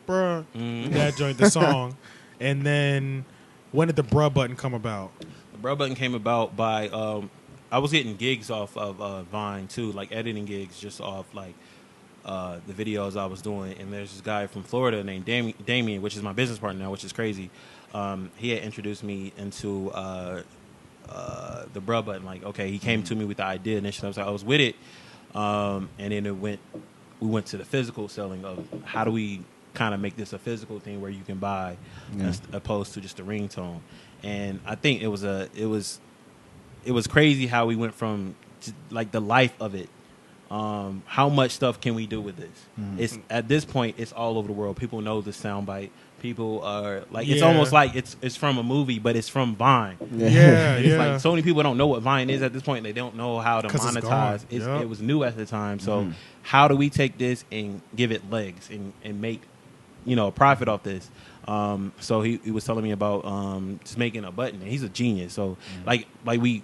that joint, the song. And then when did the bruh button come about? The bruh button came about by I was getting gigs off of Vine too, like editing gigs just off like the videos I was doing. And there's this guy from Florida named Damien, which is my business partner now, which is crazy. He had introduced me into the bruh button. Like, okay, he came to me with the idea initially. I was like, I was with it, and then we went to the physical selling of how do we kind of make this a physical thing where you can buy as opposed to just a ringtone. And I think it was crazy how we went from like the life of it. How much stuff can we do with this? It's at this point, it's all over the world. People know the soundbite. People are like, it's almost like it's from a movie, but it's from Vine. It's like so many people don't know what Vine is at this point. They don't know how to monetize. It was new at the time. So how do we take this and give it legs and make a profit off this? So he was telling me about just making a button, and he's a genius. So like we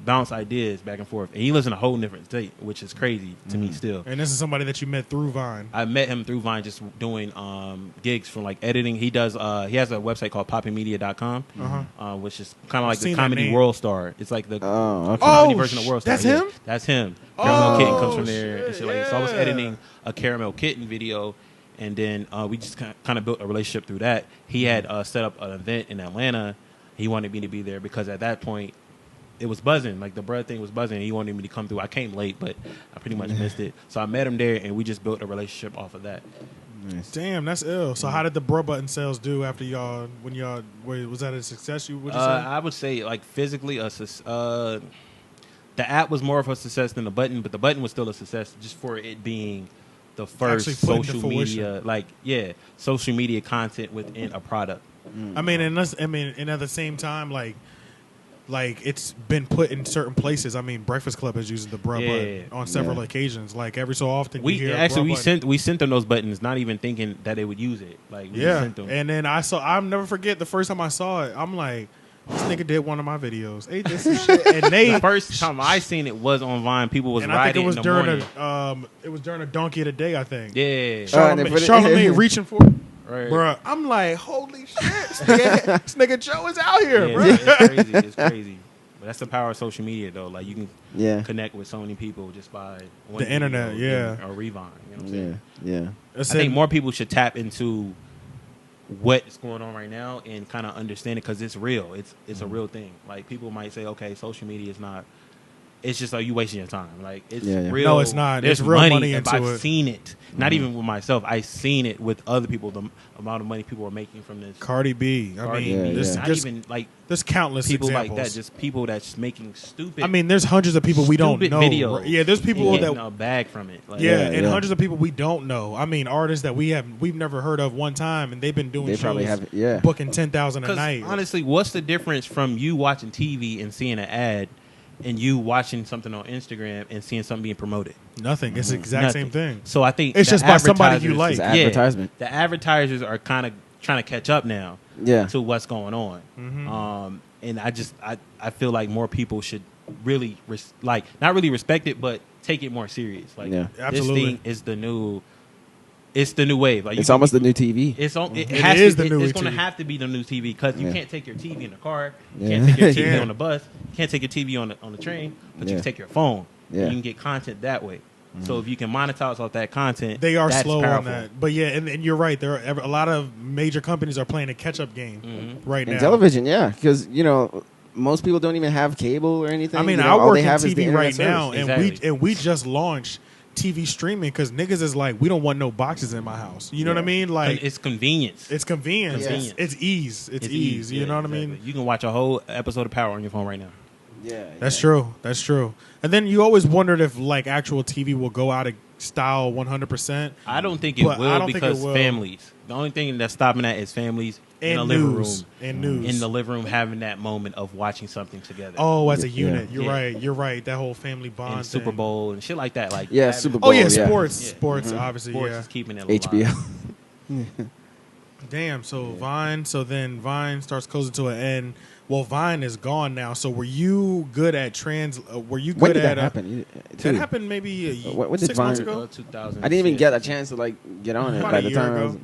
bounce ideas back and forth, and he lives in a whole different state, which is crazy to me still. And this is somebody that you met through Vine. I met him through Vine, just doing gigs from like editing. He does he has a website called poppingmedia.com, which is kind of like the Comedy World Star. It's like the comedy version of World Star. That's him. That's him. Caramel Kitten comes from there and shit like that. So I was editing a Caramel Kitten video. And then we just kind of built a relationship through that. He had set up an event in Atlanta. He wanted me to be there because at that point, it was buzzing. Like the bruh thing was buzzing. He wanted me to come through. I came late, but I pretty much missed it. So I met him there, and we just built a relationship off of that. Nice. Damn, that's ill. So how did the bruh button sales do after was that a success? Would you say? I would say like physically, the app was more of a success than the button, but the button was still a success just for it being the first social media, social media content within a product. I mean, and at the same time, like it's been put in certain places. I mean, Breakfast Club has used the bruh button on several occasions. Like every so often, we sent them those buttons, not even thinking that they would use it. Like we sent them. And then I'll never forget the first time I saw it. I'm like, this nigga did one of my videos. They did some shit. And the first time I seen it was on Vine. People was riding in the morning. It was during a Donkey of the Day, I think. Yeah. Charlamagne reaching for it. Right. Bruh, I'm like, holy shit. This nigga Joe is out here, bro. It's crazy. But that's the power of social media, though. Like, you can connect with so many people just by the internet, or Revine. You know what I'm saying? Yeah. I think more people should tap into what's going on right now and kind of understand it because it's real. It's a real thing. Like people might say, okay, social media is not. It's just like you wasting your time. Like it's real. No, it's not. There's real money into I've it. seen it. Not even with myself. I've seen it with other people. The amount of money people are making from this. Cardi B. There's countless people examples. like that. Just people that's making stupid. I mean, there's hundreds of people we don't know. Videos. Yeah, there's people getting a bag from it. Like, hundreds of people we don't know. I mean, artists that we've never heard of one time, and they've been doing shows, booking 10,000 a night. Honestly, what's the difference from you watching TV and seeing an ad? And you watching something on Instagram and seeing something being promoted? Nothing. It's the exact same thing. So I think it's just by somebody you like. It's advertisement. The advertisers are kind of trying to catch up now to what's going on. Mm-hmm. And I feel like more people should really not really respect it, but take it more serious. Like absolutely. This thing is the new It's the new wave. Like it's almost the new TV. It's on. It is the new It's TV. going to have to be the new TV because you can't take your TV in the car. You can't take your TV on the bus. You can't take your TV on the train. But you can take your phone. Yeah. You can get content that way. So if you can monetize off that content, they are that's slow powerful. on that. But yeah, and you're right. There are a lot of major companies are playing a catch-up game right now. In television, because most people don't even have cable or anything. I mean, I work in TV right now, and we just launched TV streaming because niggas is like, we don't want no boxes in my house. You know what I mean? Like, it's convenience. It's convenience. Yes. It's ease. It's ease. You know what I mean? You can watch a whole episode of Power on your phone right now. That's true. That's true. And then you always wondered if like actual TV will go out of style 100%. I don't think it will because families. The only thing that's stopping that is families in the living room. And news. In the living room having that moment of watching something together. Oh, as a unit. You're right. You're right. That whole family bond and Super Bowl and shit like that. Like Super Bowl. Oh, yeah, sports. Sports, obviously, sports is keeping it alive. HBO. Damn, so Vine, then Vine starts closing to an end. Well, Vine is gone now. So were you good at were you good when did at that happen? That happened maybe when 6 months ago? 2000. I didn't even get a chance to like get on it About by a the year time. ago.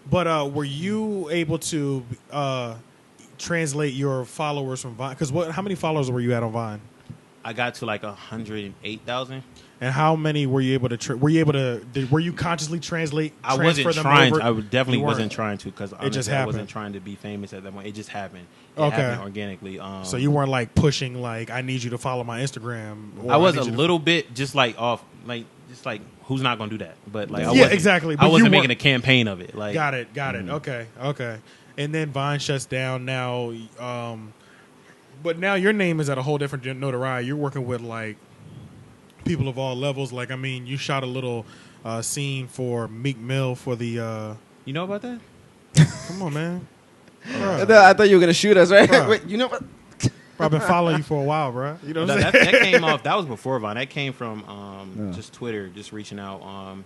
But were you able to translate your followers from Vine? Because how many followers were you at on Vine? I got to like 108,000. And how many were you able to? Were you consciously transfer I wasn't them trying. over? I definitely wasn't trying to because It just I happened. wasn't trying to be famous at that point. It just happened. It Okay. happened organically. So you weren't like pushing like I need you to follow my Instagram. Or I was need a you to little bit just like off, like just like who's not gonna do that? But like exactly. I But wasn't you making a campaign of it. Like got it. Okay. And then Vine shuts down now. But now your name is at a whole different notoriety. You're working with like people of all levels. Like, I mean, you shot a little scene for Meek Mill for the. You know about that? Come on, man. I thought you were gonna shoot us, right? Wait, you know what? I've been following you for a while, bro. You know what I'm saying? That came off. That was before Vine. That came from just Twitter, just reaching out.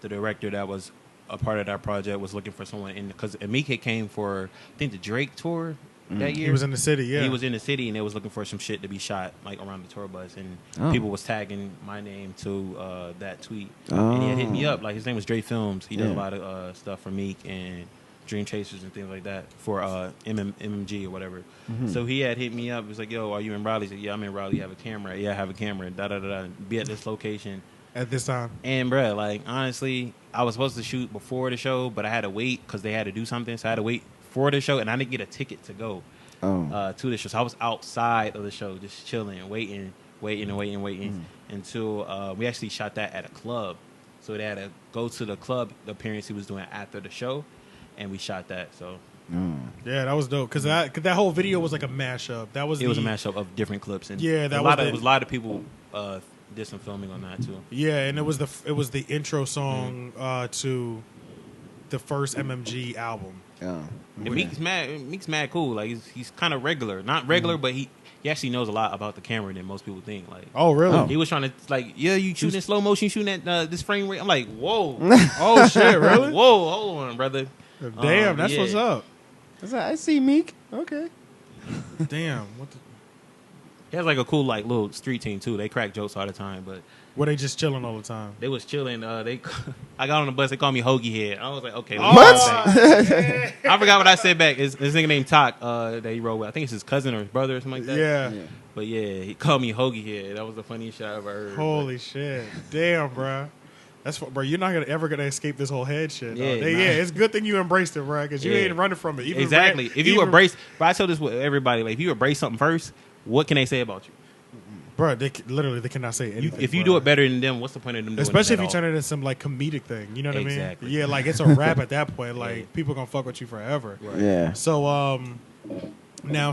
The director that was a part of that project was looking for someone because Meek came for I think the Drake tour. That year He was in the city, yeah. He was in the city, and they was looking for some shit to be shot like around the tour bus, and people was tagging my name to that tweet, and he had hit me up. Like his name was Dre Films. He does a lot of stuff for Meek and Dream Chasers and things like that for MMG or whatever. So he had hit me up. He was like, "Yo, are you in Raleigh?" He said, "Yeah, I'm in Raleigh. You have a camera?" "Yeah, I have a camera." Da da da da. Be at this location at this time. And bruh, like honestly, I was supposed to shoot before the show, but I had to wait because they had to do something, so I had to wait for the show, and I didn't get a ticket to go to the show. So I was outside of the show, just chilling, waiting until we actually shot that at a club. So they had to go to the club appearance he was doing after the show, and we shot that. So yeah, that was dope because that whole video was like a mashup. Was a mashup of different clips, and yeah, a lot of people did some filming on that too. Yeah, and it was the intro song to the first MMG album. And Meek's mad cool. Like he's kind of regular, not regular, but he actually knows a lot about the camera than most people think. Like, oh really? He was trying to like, you shooting in slow motion, shooting at this frame rate. I'm like, whoa, oh shit, really? Whoa, hold on, brother. Damn, that's what's up. I see Meek. Okay. Damn, what the. He has like a cool like little street team too. They crack jokes all the time, but were they just chilling all the time? They was chilling. I got on the bus. They called me Hoagie Head. I was like, okay. What? I forgot what I said back. This nigga named Tok that he rode with. I think it's his cousin or his brother or something like that. Yeah. But yeah, he called me Hoagie Head. That was the funniest shit I ever heard. Holy shit! Damn, bro. Bro. You're not ever gonna escape this whole head shit. Yeah, it's a good thing you embraced it, bro, because you ain't running from it. Exactly. If you embrace, but I tell this with everybody, like if you embrace something first, what can they say about you? Bro, they cannot say anything. If you do it better than them, what's the point of them doing it? Especially if you turn it into some like comedic thing. You know what I mean? Yeah, like it's a rap at that point. Like people gonna fuck with you forever. Right. Yeah. So now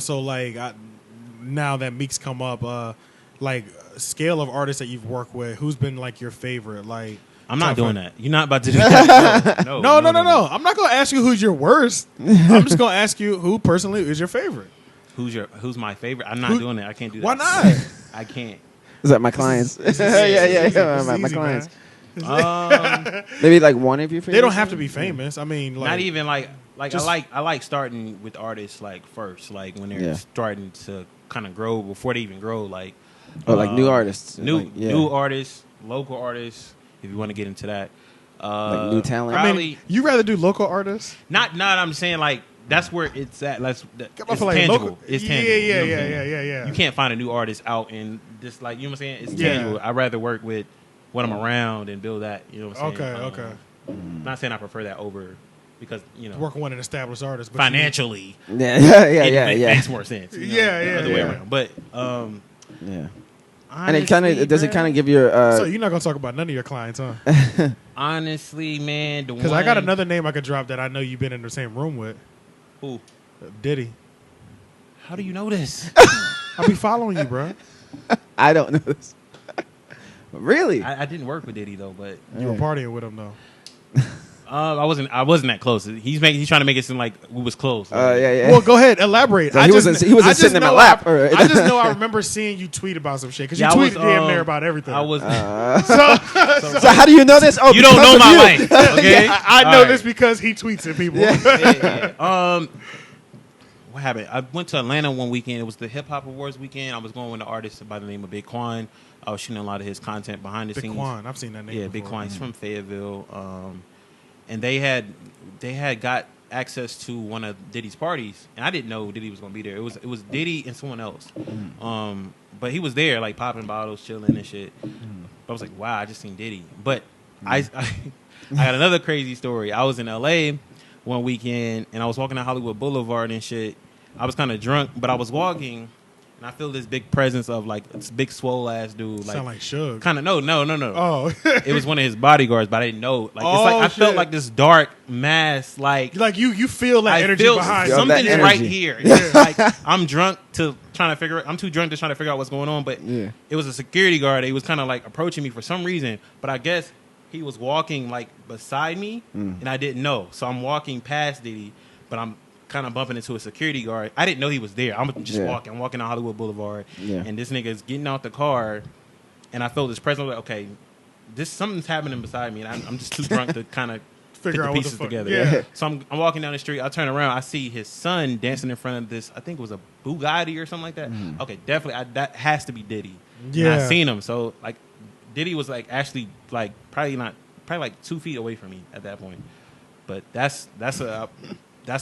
now that Meek's come up, like scale of artists that you've worked with, who's been like your favorite? Like I'm not doing that. You're not about to do that. No. I'm not gonna ask you who's your worst. I'm just gonna ask you who personally is your favorite. Who's my favorite? I'm not doing that. I can't do that. Why not? I can't. Is that my clients? Yeah. My clients. Maybe like one of your favorites. They don't have to be famous. I mean, like, not even like I like starting with artists like first, like when they're starting to kind of grow before they even grow, like like new artists, new artists, local artists. If you want to get into that, Like new talent. I mean, you rather do local artists? Not. I'm saying like that's where it's at. It's tangible. Local, it's tangible. Yeah. You can't find a new artist out and just like you know what I'm saying. It's Yeah. tangible. I'd rather work with what I'm around and build that. You know what I'm saying. Okay. Not saying I prefer that over because working with an established artist, but financially, it makes more sense. Other way around. But yeah. honestly, And does it kind of give you so you're not gonna talk about none of your clients, huh? honestly, man, because I got another name I could drop that I know you've been in the same room with. Who? Diddy. How do you know this? I'll be following you, bro. I don't know this. Really? I didn't work with Diddy though, but You were partying with him though. I wasn't that close. He's trying to make it seem like we was close. Yeah. Well, go ahead, elaborate. So he wasn't sitting in my lap. I just know I remember seeing you tweet about some shit because you tweeted damn near about everything. I was. So how do you know this? Oh, you don't know my life, okay? I know this because he tweets at people. Yeah. What happened? I went to Atlanta one weekend. It was the Hip Hop Awards weekend. I was going with an artist by the name of Big Quan. I was shooting a lot of his content behind the scenes. Big Quan, I've seen that name. Yeah, before. Big Quan. He's from Fayetteville, and they had got access to one of Diddy's parties, and I didn't know Diddy was going to be there. It was Diddy and someone else, but he was there, like popping bottles, chilling and shit. But I was like, wow, I just seen Diddy. But I got another crazy story. I was in LA one weekend, and I was walking down Hollywood Boulevard and shit. I was kind of drunk, but I was walking. And I feel this big presence of like this big swole ass dude. Sound like Suge. Kind of no. Oh, it was one of his bodyguards, but I didn't know. Like it's like I felt like this dark mass. Like you feel that energy behind something's energy. right here. Like I'm drunk to trying to figure. I'm too drunk to try to figure out what's going on. But it was a security guard. He was kind of like approaching me for some reason. But I guess he was walking like beside me, and I didn't know. So I'm walking past Diddy, but I'm kind of bumping into a security guard. I didn't know he was there. I'm just walking. I'm walking on Hollywood Boulevard, and this nigga's getting out the car, and I feel this presence. Like, okay, something's happening beside me, and I'm just too drunk to kind of figure put out the pieces together. Yeah. So I'm walking down the street. I turn around. I see his son dancing in front of this. I think it was a Bugatti or something like that. Okay, definitely. That has to be Diddy. Yeah, and I seen him. So like, Diddy was like actually like probably like 2 feet away from me at that point. But that's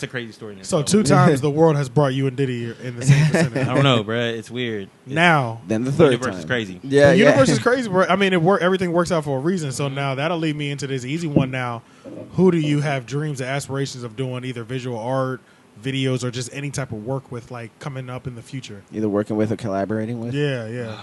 a crazy story. So 2 times the world has brought you and Diddy in the same vicinity. I don't know, bro. It's weird. Now, then the third universe time is crazy. Yeah, the universe is crazy, bro. I mean, everything works out for a reason. So now that'll lead me into this easy one. Now, who do you have dreams and aspirations of doing either visual art, videos, or just any type of work with, like coming up in the future? Either working with or collaborating with. Yeah.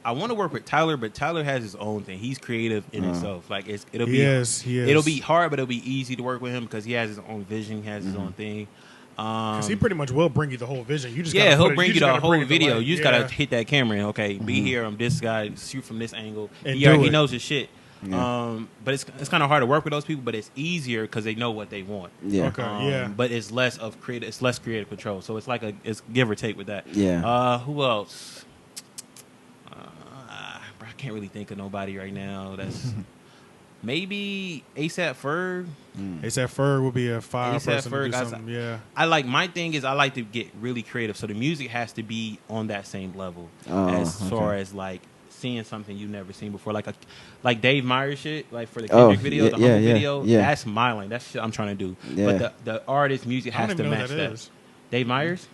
I want to work with Tyler, but Tyler has his own thing. He's creative in himself. Like it'll be hard, but it'll be easy to work with him because he has his own vision, he has his own thing. Because he pretty much will bring you the whole vision. You just he'll bring you the whole video. You just gotta hit that camera and be here. I'm this guy. Shoot from this angle. And He knows his shit. Yeah. But it's kind of hard to work with those people. But it's easier because they know what they want. Yeah. Okay. But it's less of creative. It's less creative control. So it's like it's give or take with that. Yeah. Who else? I can't really think of nobody right now. That's maybe ASAP Ferg. ASAP Ferg would be a fire A$AP person to do something. Yeah. My thing is I like to get really creative, so the music has to be on that same level far as like seeing something you've never seen before, like Dave Myers shit, like for the Kendrick video, the Humble video. That's my lane. That's shit I'm trying to do. Yeah. But the artist music has to match that. Dave Myers.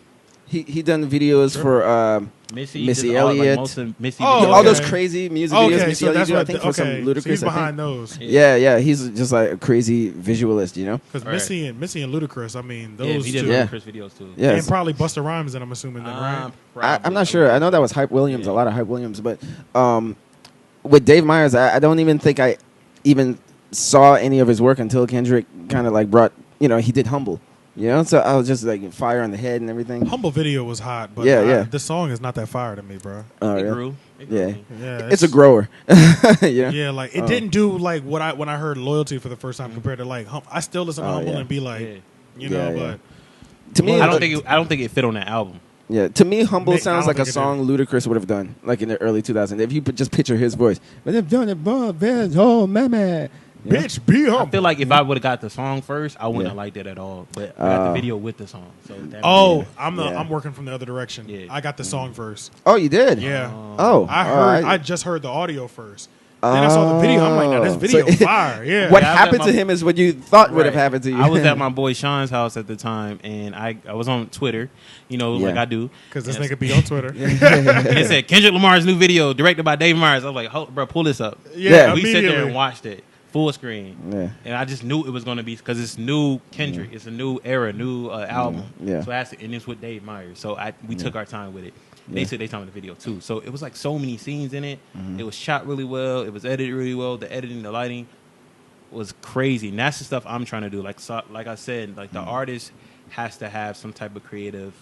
He done videos for Missy Elliott, all those crazy music videos. Missy Elliott, I think for some Ludacris. So he's behind those. Yeah, he's just like a crazy visualist, you know. Because Missy and Ludacris, I mean, those he two. did Ludacris videos too. Yeah, and probably Busta Rhymes, and I'm assuming then, right? I'm not sure. I know that was Hype Williams, a lot of Hype Williams, but with Dave Myers, I don't even think I even saw any of his work until Kendrick kind of like brought, he did Humble. You know, so I was just like fire on the head and everything. Humble video was hot, but the song is not that fire to me, bro. It grew. Yeah, it's a grower. Yeah, like it didn't do like when I heard Loyalty for the first time compared to like I still listen to Humble and be like, but to me, I don't think it fit on that album. Yeah, to me, Humble sounds like a song Ludacris would have done, like in the early 2000s. If you just picture his voice, but they've done it, oh man. Yeah. Bitch, be humble. I feel like if I would have got the song first, I wouldn't have liked it at all. But I got the video with the song. So I'm working from the other direction. Yeah. I got the song first. Oh, you did? Yeah. Oh, I just heard the audio first, Then I saw the video. I'm like, no, this video fire. Yeah. What happened to him is what you thought would have happened to you. I was at my boy Sean's house at the time, and I was on Twitter, like I do. Because this nigga be on Twitter. And it said, Kendrick Lamar's new video, directed by Dave Myers. I was like, bro, pull this up. Yeah, we sat there and watched it. Full screen. Yeah. And I just knew it was going to be, because it's new Kendrick. It's a new era, new album. Yeah. So and it's with Dave Myers. So we took our time with it. They took their time with the video too. So it was like so many scenes in it. It was shot really well. It was edited really well. The editing, the lighting was crazy. And that's the stuff I'm trying to do. Like I said, like the artist has to have some type of creative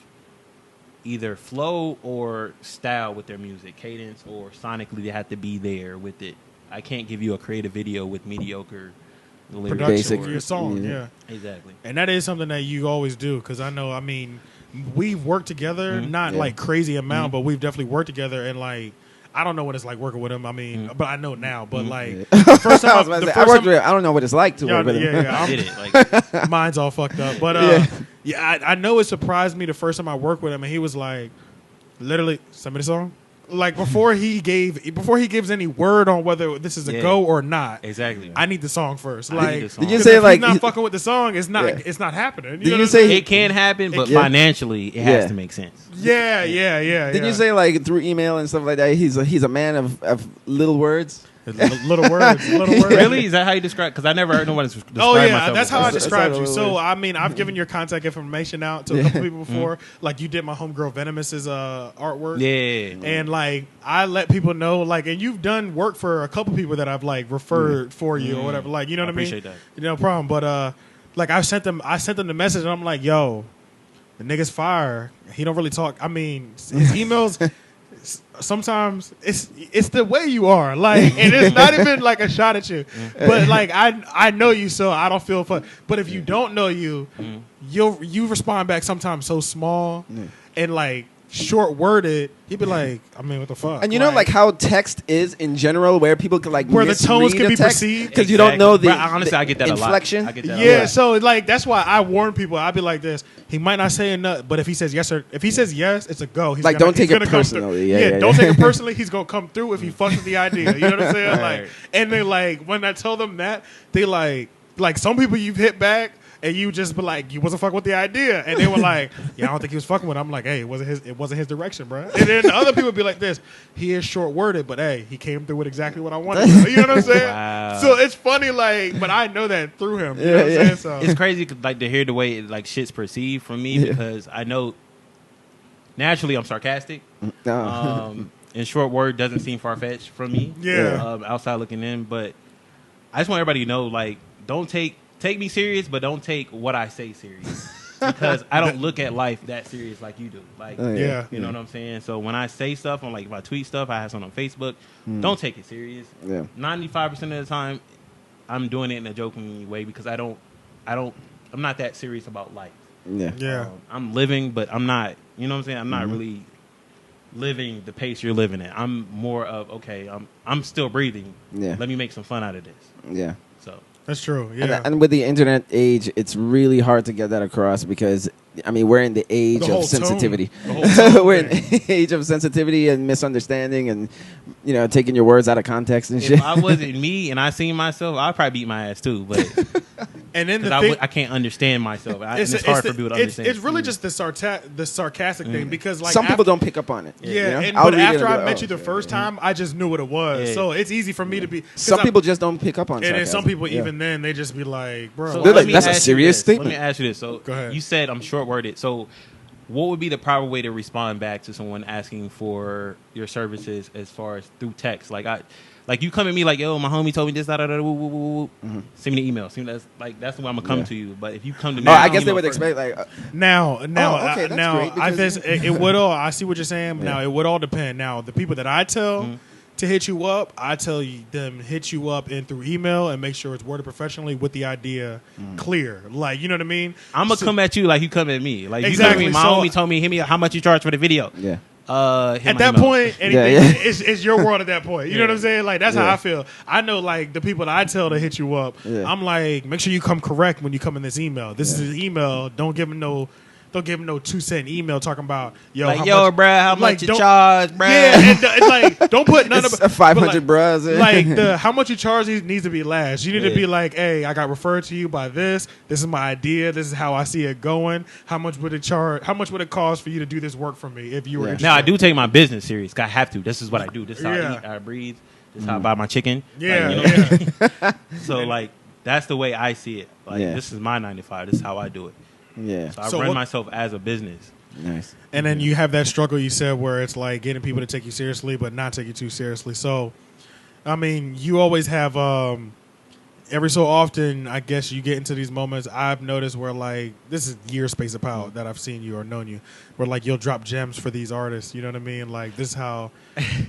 either flow or style with their music, cadence, or sonically they have to be there with it. I can't give you a creative video with mediocre production for your song. Yeah, exactly. And that is something that you always do, because I know. I mean, we've worked together, not like crazy amount, but we've definitely worked together. And like, I don't know what it's like working with him. I mean, but I know now. But like, first time I don't know what it's like to work with him. I did it. Like, mine's all fucked up. But I know it surprised me the first time I worked with him, and he was like, literally, send me the song. Like before he gives any word on whether this is a go or not. Exactly. I need the song first. Like, did you say if like he's not fucking with the song? It's not. It's not happening. Did you say it can happen, but financially it has to make sense. Yeah. Did you say like through email and stuff like that? He's a man of little words. Little words. Really? Is that how you describe? Because I never heard nobody describe myself. Oh yeah, that's how I described you. So I mean, I've given your contact information out to a couple people before. Like you did my homegirl Venomous's artwork. Yeah. And like I let people know, like, and you've done work for a couple people that I've like referred for you or whatever. Like, you know what I mean? Appreciate that. No problem. But like I sent them the message, and I'm like, yo, the nigga's fire. He don't really talk. I mean, his emails. Sometimes it's the way you are, like, and it's not even like a shot at you, but like I know you, so I don't feel fun. But if you don't know you, you respond back sometimes so small and like short worded. He'd be like, I mean, what the fuck? And you know, like how text is in general, where people can like where the tones can be perceived because you don't know the honestly, I get that inflection. A lot. I get that yeah, so like that's why I warn people. I'd be like this. He might not say enough, but if he says yes, it's a go. He's like, don't take it personally. Don't take it personally. He's gonna come through if he fucks with the idea. You know what I'm saying? Like, and they like when I tell them that, they like some people you've hit back. And you just be like, you wasn't fucking with the idea, and they were like, yeah, I don't think he was fucking with it. I'm like, hey, it wasn't his direction, bro. And then the other people be like this, he is short worded, but hey, he came through with exactly what I wanted. You know what I'm saying? Wow. So it's funny, like, but I know that through him. You know what I'm saying? So it's crazy, like to hear the way like shit's perceived from me because I know naturally I'm sarcastic. And short word doesn't seem far fetched from me. Outside looking in, but I just want everybody to know, like, don't take me serious, but don't take what I say serious because I don't look at life that serious like you do. Like, you know what I'm saying? So when I say stuff on, like, if I tweet stuff, I have something on Facebook, don't take it serious. 95% of the time, I'm doing it in a joking way because I'm not that serious about life. I'm living, but I'm not, you know what I'm saying? I'm not really living the pace you're living at. I'm more of, okay, I'm still breathing. Let me make some fun out of this. So. That's true. Yeah. And with the internet age, it's really hard to get that across because, I mean, we're in the age of sensitivity. We're in the age of sensitivity and misunderstanding and, you know, taking your words out of context and shit. If I wasn't me and I seen myself, I'd probably beat my ass too. But and then I can't understand myself. It's hard for people to understand. It's really just the sarcastic thing because, like, some people don't pick up on it. But after I met you the first time, I just knew what it was. So it's easy for me to be. Some people just don't pick up on it. And then some people, even then, they just be like, bro. So they're like, that's a serious statement. Let me ask you this. So go ahead. You said I'm short-worded. So what would be the proper way to respond back to someone asking for your services as far as through text? Like you come at me like, yo, my homie told me this, send me the email. That's the way I'm gonna come to you. But if you come to me, I guess they would expect like it would all. I see what you're saying. Now it would all depend. Now the people that I tell to hit you up, I tell them hit you up in through email and make sure it's worded professionally with the idea clear. Like, you know what I mean? I'm gonna come at you like you come at me. Like exactly. You come at me, my homie told me, hit me up, how much you charge for the video? At that point, anything is your world at that point. You know what I'm saying? Like, that's how I feel. I know, like, the people that I tell to hit you up, I'm like, make sure you come correct when you come in this email. This is an email. Don't give them no Don't give them no 2-cent email talking about like, how much you charge, bruh? Yeah, and like don't put none of 500 bruh. Like how much you charge needs to be last. You need to be like, hey, I got referred to you by this. This is my idea. This is how I see it going. How much would it charge? How much would it cost for you to do this work for me if you were interested? Now I do take my business serious. I have to. This is what I do. This is how I eat. I breathe. This is how I buy my chicken. Yeah, So like that's the way I see it. Like this is my 9 to 5. This is how I do it. Yeah. So I run myself as a business. Nice. And then you have that struggle you said where it's like getting people to take you seriously but not take you too seriously. So, I mean, you always have every so often, I guess you get into these moments I've noticed where like this is year space apart that I've seen you or known you where like you'll drop gems for these artists. You know what I mean? Like this is how.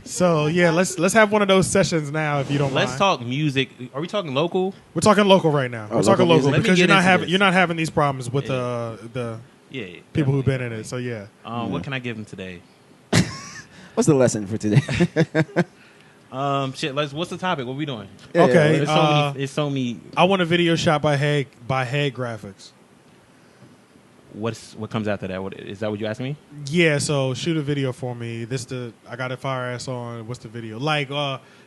So yeah, let's have one of those sessions now if you don't mind. Let's talk music. Are we talking local? We're talking local right now. We're talking local because you're not having these problems with the people who've been in it. So yeah. What can I give them today? What's the lesson for today? What's the topic? What are we doing? Okay. It's so many. I want a video shot by Headgraphix. What comes after that? Is that what you asked me? Yeah, so shoot a video for me. I got a fire ass on. What's the video? Like,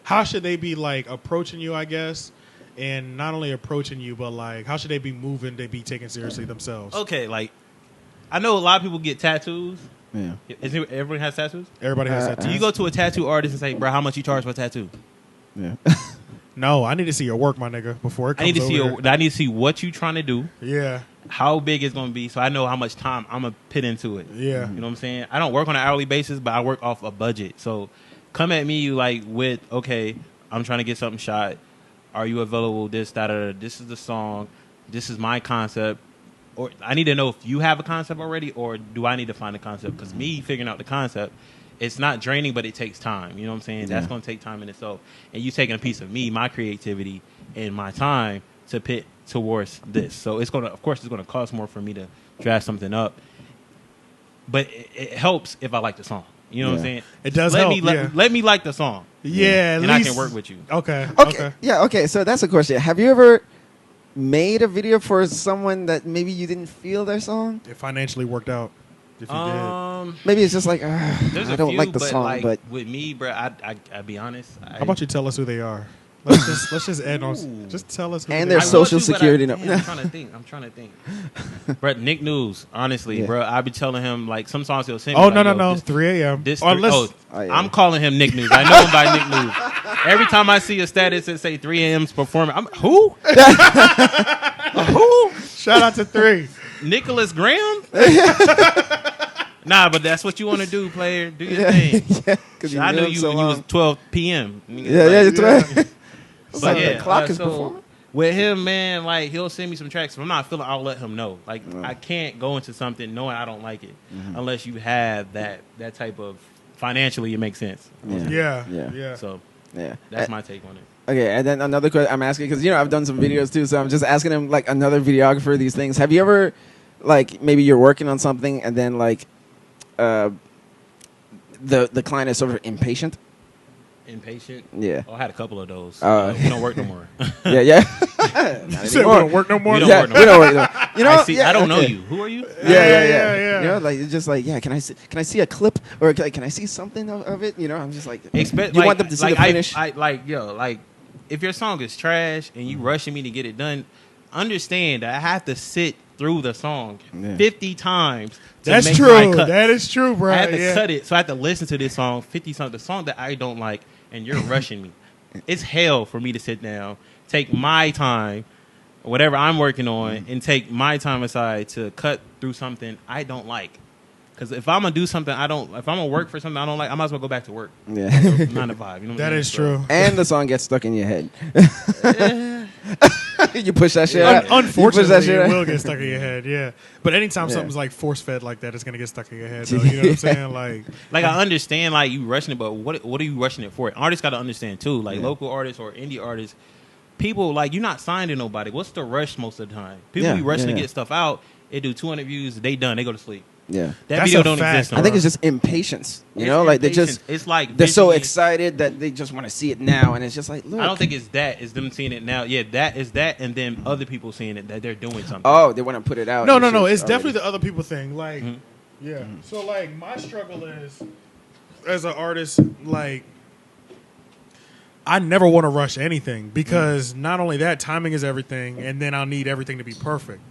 how should they be like approaching you, I guess? And not only approaching you, but like how should they be moving to be taken seriously themselves? Okay, like I know a lot of people get tattoos. Yeah. Everyone has tattoos? Everybody has tattoos. Do you go to a tattoo artist and say, bro, how much you charge for a tattoo? Yeah. No, I need to see your work, my nigga, before it comes I need to see what you trying to do. Yeah. How big it's going to be so I know how much time I'm going to put into it. Yeah. You know what I'm saying? I don't work on an hourly basis, but I work off a budget. So come at me like with, okay, I'm trying to get something shot. Are you available? This, that, this is the song. This is my concept. Or I need to know if you have a concept already or do I need to find a concept? Because me figuring out the concept, it's not draining, but it takes time. You know what I'm saying? Yeah. That's going to take time in itself. And you taking a piece of me, my creativity, and my time to put towards this. So it's going to cost more for me to draft something up. But it helps if I like the song. You know what I'm saying? It does help. Let me like the song. Yeah. And I can work with you. Okay. Yeah, okay. So that's a question. Have you ever made a video for someone that maybe you didn't feel their song? It financially worked out. If you did. Maybe it's just like, I don't like the song, but with me, bro, I'll be honest. How about you tell us who they are? Let's just end on. Just tell us who and they their are. social security number. I'm trying to think. Bro, Nick News, honestly, bro, I be telling him like some songs he'll send me. Oh like, no, 3 a.m. I'm calling him Nick News. I know him by Nick News. Every time I see a status that say 3 a.m.'s performing, I'm who? Who? Shout out to 3. Nicholas Graham? Nah, but that's what you want to do, player. Do your thing. I knew you when you was 12 p.m. That's right. But the clock is performing. With him, man, like he'll send me some tracks. If I'm not feeling, I'll let him know. Like I can't go into something knowing I don't like it unless you have that type of financially it makes sense. Yeah. So that's my take on it. Okay, and then another question I'm asking because I've done some videos too, so I'm just asking him like another videographer these things. Have you ever like maybe you're working on something and then like the client is sort of impatient? Impatient? Yeah. Oh, I had a couple of those. We don't work no more. Yeah. You said we don't work no more? We don't work no more. We don't work no more. I don't know you. Who are you? Yeah. Like it's just like, can I see a clip or can I see something of it? I'm just like, you want them to see the finish. If your song is trash and you rushing me to get it done, understand that I have to sit through the song 50 times. That's true. That is true, bro. I have to cut it, so I have to listen to this song 50 times. The song that I don't like, and you're rushing me. It's hell for me to sit down, take my time, whatever I'm working on, and take my time aside to cut through something I don't like. Because if I'm gonna do something if I'm gonna work for something I don't like, I might as well go back to work. Yeah, 9 to 5. You know that is true. And the song gets stuck in your head. You push that shit out. Unfortunately, it will get stuck in your head. Yeah, but anytime something's like force fed like that, it's gonna get stuck in your head. Though, you know what I'm saying? Like I understand like you rushing it, but what are you rushing it for? Artists got to understand too. Like local artists or indie artists, people like you're not signed to nobody. What's the rush most of the time? People be rushing to get stuff out. They do 200 views, they done, they go to sleep. Yeah, that video don't exist. I think it's just impatience. You know, like it's like they're so excited that they just want to see it now, and it's just like, look. I don't think it's that. It's them seeing it now. Yeah, that is that, and then other people seeing it that they're doing something. Oh, they want to put it out. No. It's definitely the other people thing. Like, yeah. So like, my struggle is as an artist, like, I never want to rush anything because not only that, timing is everything, and then I'll need everything to be perfect.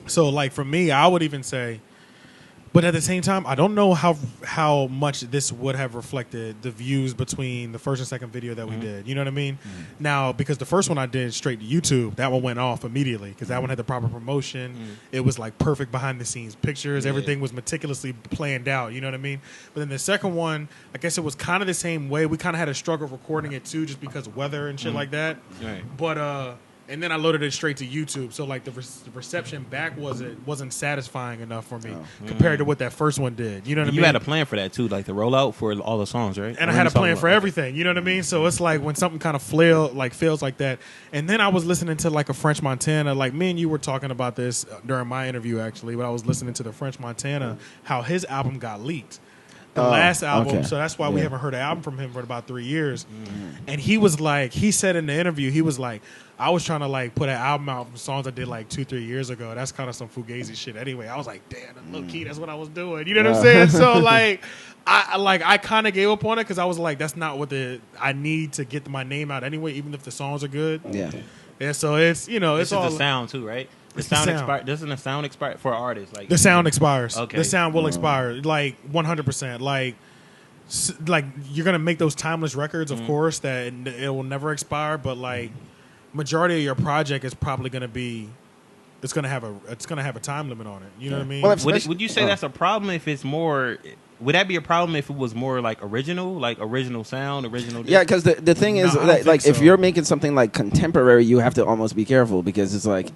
So like for me, I would even say. But at the same time, I don't know how much this would have reflected the views between the first and second video that we did. You know what I mean? Now, because the first one I did straight to YouTube, that one went off immediately because that one had the proper promotion. It was like perfect behind the scenes pictures. Everything was meticulously planned out. You know what I mean? But then the second one, I guess it was kind of the same way. We kind of had a struggle recording it too, just because of weather and shit like that. Right. But and then I loaded it straight to YouTube, so like the reception back wasn't satisfying enough for me compared to what that first one did. You know what I mean? You had a plan for that too, like the rollout for all the songs, right? And I had a plan for everything. You know what I mean? So it's like when something kind of feels like that. And then I was listening to like a French Montana. Like me and you were talking about this during my interview actually, but I was listening to the French Montana how his album got leaked. The last album, okay. So that's why we haven't heard an album from him for about 3 years. And he was like, he said in the interview, he was like, I was trying to like put an album out from songs I did like 2-3 years ago. That's kind of some fugazi shit. Anyway, I was like, damn, low key, that's what I was doing. You know what I'm saying? So like, I kind of gave up on it because I was like, that's not what I need to get my name out anyway, even if the songs are good. Yeah. Yeah. So it's it's all the sound too, right? The sound expire. Doesn't the sound expire for artists? Like the sound expires. Okay. The sound will expire like 100%. Like you're gonna make those timeless records, of course, that it will never expire. But like majority of your project is probably gonna be, it's gonna have a time limit on it. You know what I mean? Well, would you say that's a problem if it's more? Would that be a problem if it was more like original sound, original? Yeah, because the thing is, like if you're making something like contemporary, you have to almost be careful because it's like.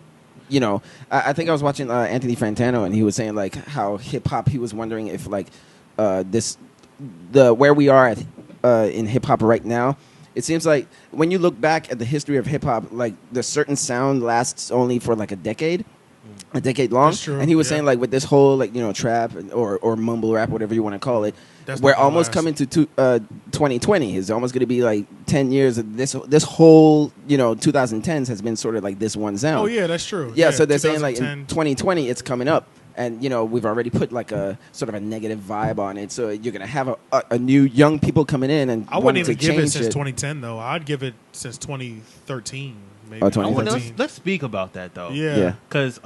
You know, I think I was watching Anthony Fantano, and he was saying like how hip hop. He was wondering if like where we are at in hip hop right now. It seems like when you look back at the history of hip hop, like the certain sound lasts only for like a decade long. That's true, and he was saying like with this whole like trap or mumble rap, whatever you want to call it. We're almost coming to 2020. It's almost going to be like 10 years. This whole 2010s has been sort of like this one sound. Oh yeah, that's true. Yeah, so they're saying like in 2020 it's coming up, and we've already put like a sort of a negative vibe on it. So you're going to have a new young people coming in, and I wouldn't even give it since 2010 though. I'd give it since 2013. Maybe. Oh, 2013. Let's speak about that though. Yeah. Because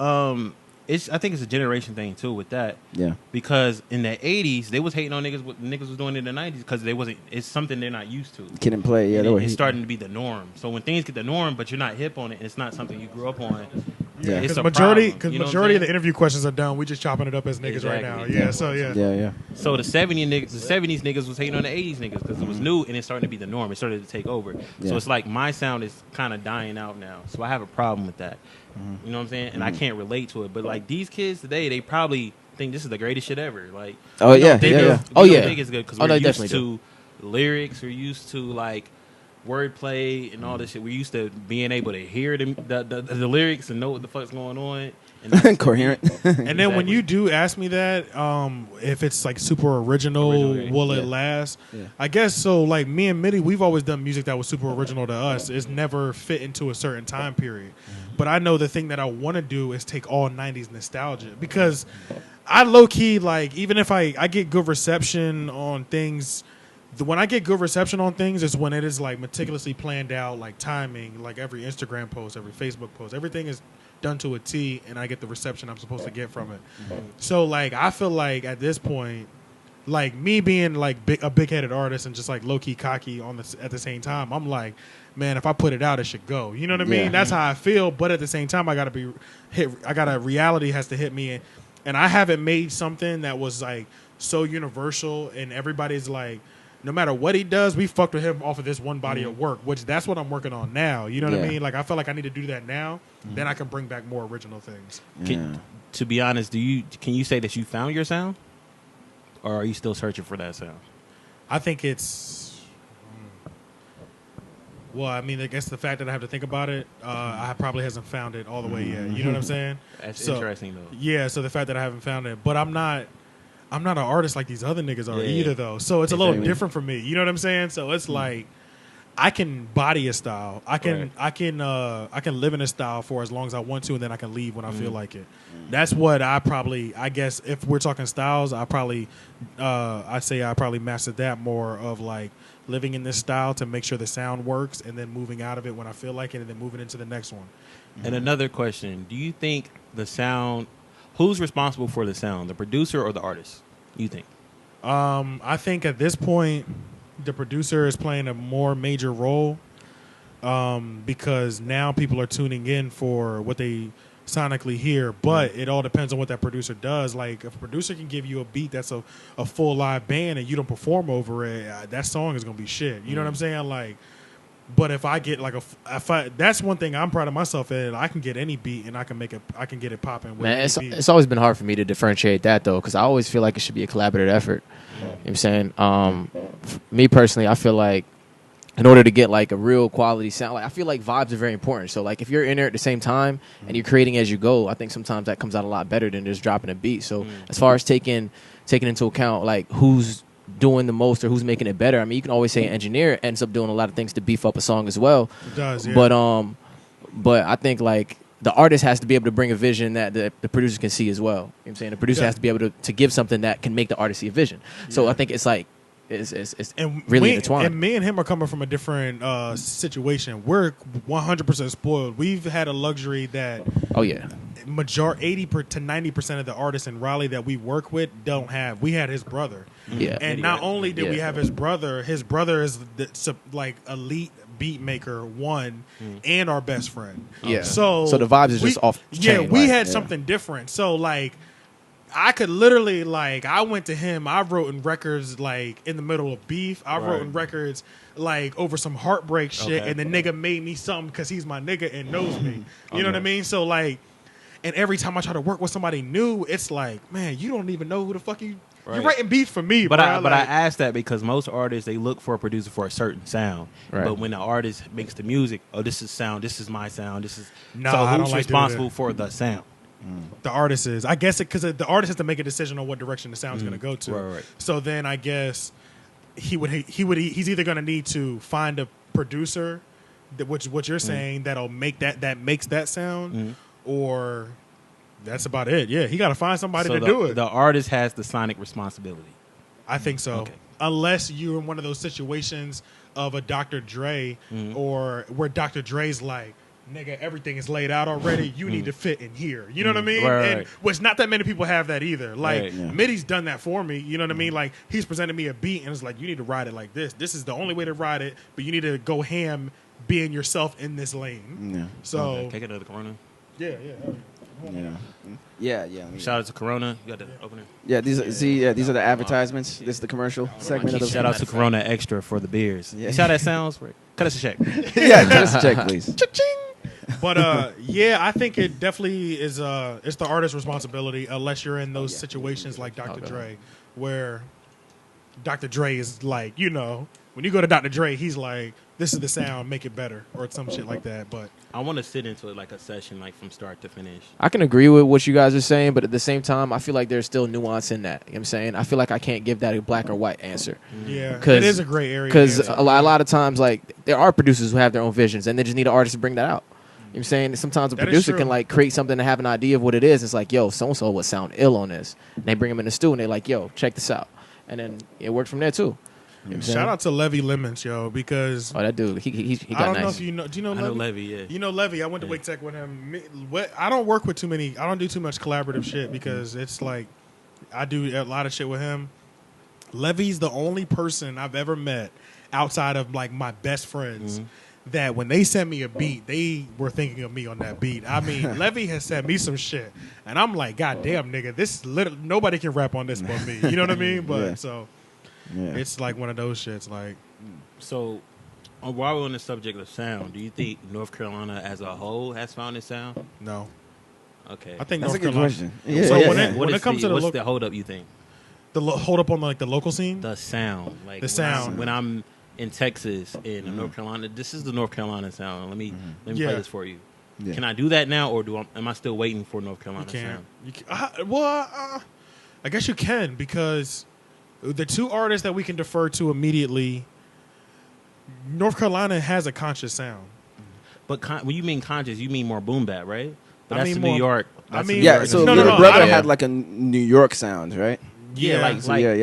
I think it's a generation thing too with that. Yeah. Because in the 80s, they was hating on niggas what niggas was doing in the 90s because it's something they're not used to. Kid and play, yeah. It's starting to be the norm. So when things get the norm, but you're not hip on it, and it's not something you grew up on. Yeah, because majority of the interview questions are done. We just chopping it up as niggas right now. Yeah, so yeah. Yeah. So the 70s niggas was hating on the 80s niggas because it was new and it's starting to be the norm. It started to take over. Yeah. So it's like my sound is kind of dying out now. So I have a problem with that. You know what I'm saying? And I can't relate to it. But like these kids today, they probably think this is the greatest shit ever. Like, oh yeah, they think it's good because we're used to lyrics. We're used to like wordplay and all this shit. We're used to being able to hear the lyrics and know what the fuck's going on. And coherent. And then when you do ask me that, if it's like super original will it last? Yeah. I guess so. Like me and Mitty, we've always done music that was super original to us. It's never fit into a certain time period. But I know the thing that I want to do is take all 90s nostalgia because I low key like even if I get good reception on things. When I get good reception on things is when it is like meticulously planned out, like timing, like every Instagram post, every Facebook post, everything is done to a T, and I get the reception I'm supposed to get from it. So like I feel like at this point, like me being like a big-headed artist and just like low-key cocky at the same time, I'm like, man, if I put it out, it should go. You know what I mean? That's how I feel. But at the same time, reality has to hit me, and I haven't made something that was like so universal, and everybody's like. No matter what he does, we fucked with him off of this one body of work, which that's what I'm working on now. You know what I mean? Like I feel like I need to do that now. Then I can bring back more original things. To be honest, can you say that you found your sound, or are you still searching for that sound? I think it's. Well, I mean, I guess the fact that I have to think about it, I probably hasn't found it all the way yet. You know what I'm saying? That's interesting though. Yeah, so the fact that I haven't found it, but I'm not an artist like these other niggas are either though. So it's a little different for me. You know what I'm saying? So it's like I can body a style. I can live in a style for as long as I want to, and then I can leave when I feel like it. That's what I guess if we're talking styles, I probably mastered that more of like living in this style to make sure the sound works, and then moving out of it when I feel like it, and then moving into the next one. And another question: do you think the sound? Who's responsible for the sound, the producer or the artist? You think? I think at this point, the producer is playing a more major role because now people are tuning in for what they sonically hear, but it all depends on what that producer does. Like if a producer can give you a beat that's a full live band and you don't perform over it, that song is gonna be shit. You know what I'm saying? Like, but if I get like that's one thing I'm proud of myself at. I can get any beat and I can get it popping. Man, it's always been hard for me to differentiate that though, because I always feel like it should be a collaborative effort. You know what I'm saying? Me personally, I feel like in order to get like a real quality sound, like I feel like vibes are very important. So like if you're in there at the same time and you're creating as you go, I think sometimes that comes out a lot better than just dropping a beat. So as far as taking into account like who's doing the most or who's making it better, I mean you can always say an engineer ends up doing a lot of things to beef up a song as well. It does, yeah. But I think like the artist has to be able to bring a vision that the producer can see as well. You know what I'm saying? The producer has to be able to give something that can make the artist see a vision. So I think it's like it's really intertwined. And me and him are coming from a different situation. We're 100% spoiled. We've had a luxury that 80 to 90% of the artists in Raleigh that we work with don't have. We had his brother. Yeah. And not only did we have his brother is like elite beat maker one and our best friend. Yeah. So the vibes is just off chain. Yeah, we had something different. So like I could literally like I went to him. I wrote in records like in the middle of beef. I wrote in records like over some heartbreak shit, and the nigga made me something because he's my nigga and knows me. You know what I mean? So like, and every time I try to work with somebody new, it's like, man, you don't even know who the fuck you're writing beef for me. But bro. I asked that because most artists they look for a producer for a certain sound. Right. But when the artist makes the music, this is sound. This is my sound. This is so who's responsible for the sound? The artist is. I guess because the artist has to make a decision on what direction the sound's going to go to. Right. So then I guess he's either going to need to find a producer, which what you're saying that'll make that makes that sound, or that's about it. Yeah, he got to find somebody to do it. The artist has the sonic responsibility. I think so. Okay. Unless you're in one of those situations of a Dr. Dre or where Dr. Dre's like, nigga, everything is laid out already. You need to fit in here. You know what I mean? Right. Which not that many people have that either. Like, Mitty's done that for me. You know what I mean? Like, he's presented me a beat and it's like, you need to ride it like this. This is the only way to ride it, but you need to go ham being yourself in this lane. Yeah. So, take another Corona. Yeah. Shout out to Corona. You got the opener. Yeah, these are the advertisements. This is the commercial segment of the shout out to Corona Extra for the beers. Yeah. You see how that sounds? Cut us a check. Yeah, cut us a check, please. Cha-ching! But I think it definitely is. It's the artist's responsibility, unless you're in those situations like Dr. Dre, where Dr. Dre is like, when you go to Dr. Dre, he's like, "This is the sound, make it better," or some shit like that. But I want to sit into it like a session, like from start to finish. I can agree with what you guys are saying, but at the same time, I feel like there's still nuance in that. You know what I'm saying? I feel like I can't give that a black or white answer. Yeah, it is a gray area. Because a lot of times, like, there are producers who have their own visions, and they just need an artist to bring that out. You know what I'm saying? Sometimes a producer can like create something to have an idea of what it is. It's like, yo, so-and-so would sound ill on this. And they bring them in the studio and they're like, yo, check this out. And then it worked from there too. You know Shout out to Levy Lemons, yo, because that dude, he got I don't nice. know if you know. Do you know Levy? I know Levy, yeah. You know Levy. I went to Wake Tech with him. I don't work with too many. I don't do too much collaborative shit because it's like I do a lot of shit with him. Levy's the only person I've ever met outside of like my best friends that when they sent me a beat, they were thinking of me on that beat. I mean, Levy has sent me some shit, and I'm like, God damn, nigga, this literally nobody can rap on this but me. You know what I mean? But it's like one of those shits. Like, so while we're on the subject of sound, do you think North Carolina as a whole has found its sound? No. Okay, I think that's North a good Carolina. question. When it comes to what's the hold up? You think the hold up on like the local scene? The sound, like the sound. when I'm in Texas, in North Carolina. This is the North Carolina sound. Let me play this for you. Yeah. Can I do that now, or am I still waiting for North Carolina sound? You can. I guess you can, because the two artists that we can defer to immediately, North Carolina has a conscious sound. But when you mean conscious, you mean more boom bap, right? But I that's mean New York. So Little Brother had like a New York sound, right? Yeah,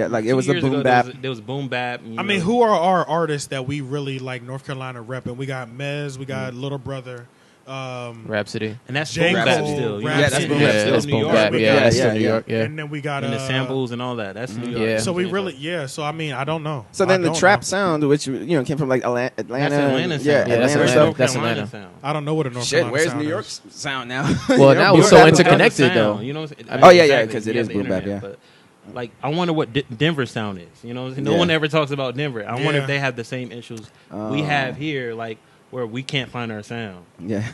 like it was the boom bap. There was boom bap. I mean, who are our artists that we really like North Carolina repping? We got Mez, we got Little Brother, Rhapsody, and that's boom bap still. Yeah, that's boom bap. That's New York. Yeah, that's New York. Yeah, and then we got and the samples and all that. That's New York. Yeah. So we really, So I mean, I don't know. So then the trap sound, which came from like Atlanta. That's Atlanta sound. That's Atlanta sound. I don't know what a North Carolina where's sound New is. York's sound now? Well, now it's so interconnected though. You know. Because it is boom bap. Yeah. But, like, I wonder what Denver sound is. You know, no one ever talks about Denver. I wonder if they have the same issues we have here, like where we can't find our sound. Yeah,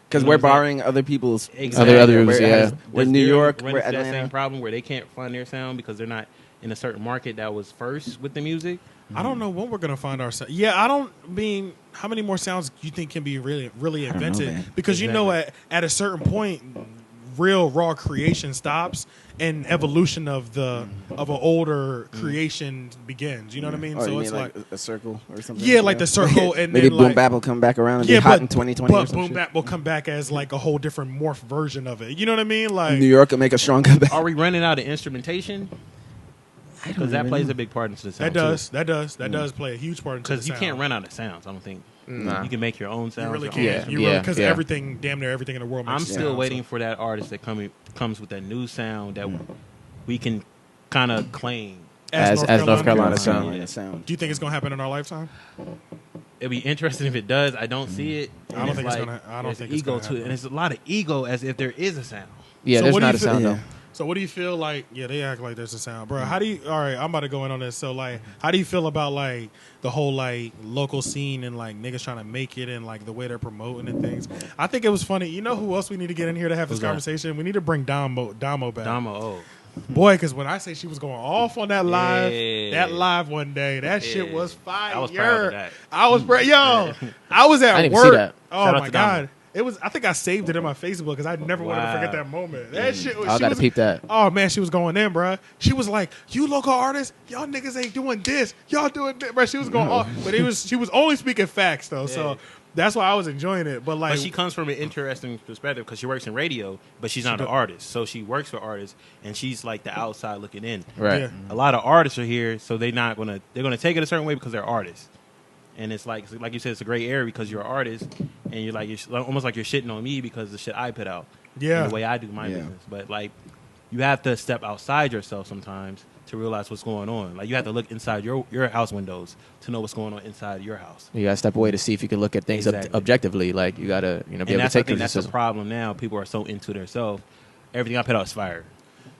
because we're borrowing other people's others. We're New York, we're that Atlanta. same problem where they can't find their sound because they're not in a certain market that was first with the music. I don't know when we're gonna find our sound. Yeah, I don't mean how many more sounds you think can be really invented, because you know at a certain point, real raw creation stops and evolution of an older creation begins. You know what I mean? Oh, so it's like a circle or something. Yeah, like the circle, and maybe then boom bap will come back around and be hot in 2020. But boom bap will come back as like a whole different morph version of it. You know what I mean? Like New York will make a strong comeback. Are we running out of instrumentation? Because that plays a big part into the sound. That does play a huge part into the sound. Because you can't run out of sounds. I don't think. Nah. You can make your own sounds. You really can't. Because everything, damn near everything in the world makes I'm still waiting for that artist that comes with that new sound that we can kind of claim as North Carolina sound. Do you think it's going to happen in our lifetime? It'd be interesting if it does. I don't see it. I don't think it's going to. I don't think it's ego to it, and there's a lot of ego as if there is a sound. Yeah, there's not a sound though. So what do you feel like? Yeah, they act like there's a sound, bro. How do you? All right, I'm about to go in on this. So like, how do you feel about like the whole like local scene and like niggas trying to make it and like the way they're promoting and things? I think it was funny. You know who else we need to get in here to have this conversation? We need to bring Damo back. Damo, boy, because when I say she was going off on that live one day, that shit was fire. I was proud of that. I was I was at work. See that. Oh my god. It was. I think I saved it in my Facebook because I never wanted to forget that moment. That shit was. I gotta peep that. Oh man, she was going in, bro. She was like, "You local artists, y'all niggas ain't doing this. Y'all doing this, bro." She was going off, but she was only speaking facts though. Yeah. So that's why I was enjoying it. But like, she comes from an interesting perspective because she works in radio, but she's not an artist. So she works for artists, and she's like the outside looking in. Right. Yeah. A lot of artists are here, so they're gonna take it a certain way because they're artists. And it's like you said, it's a gray area because you're an artist, and you're almost like you're shitting on me because of the shit I put out. Yeah, and the way I do my business. But like, you have to step outside yourself sometimes to realize what's going on. Like, you have to look inside your house windows to know what's going on inside your house. You gotta step away to see if you can look at things objectively. Like, you gotta be able to take criticism. I think that's the problem now. People are so into themselves. Everything I put out is fire.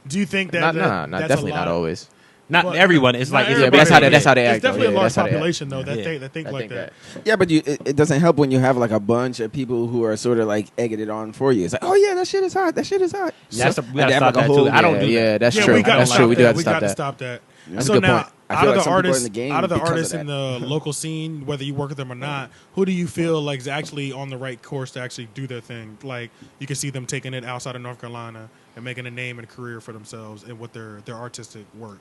Do you think that? Not definitely not always. Not everyone. It's like that's how they act. It's definitely a large population though that think like that. Yeah, but it doesn't help when you have like a bunch of people who are sort of like egging it on for you. It's like, oh yeah, that shit is hot. That shit is hot. We gotta stop that too. I don't do that. Yeah, that's true. That's true. We do have to stop that. Stop that. That's so a good now, point. Out of the artists in the local scene, whether you work with them or not, who do you feel like is actually on the right course to actually do their thing? Like, you can see them taking it outside of North Carolina and making a name and a career for themselves and with their artistic work.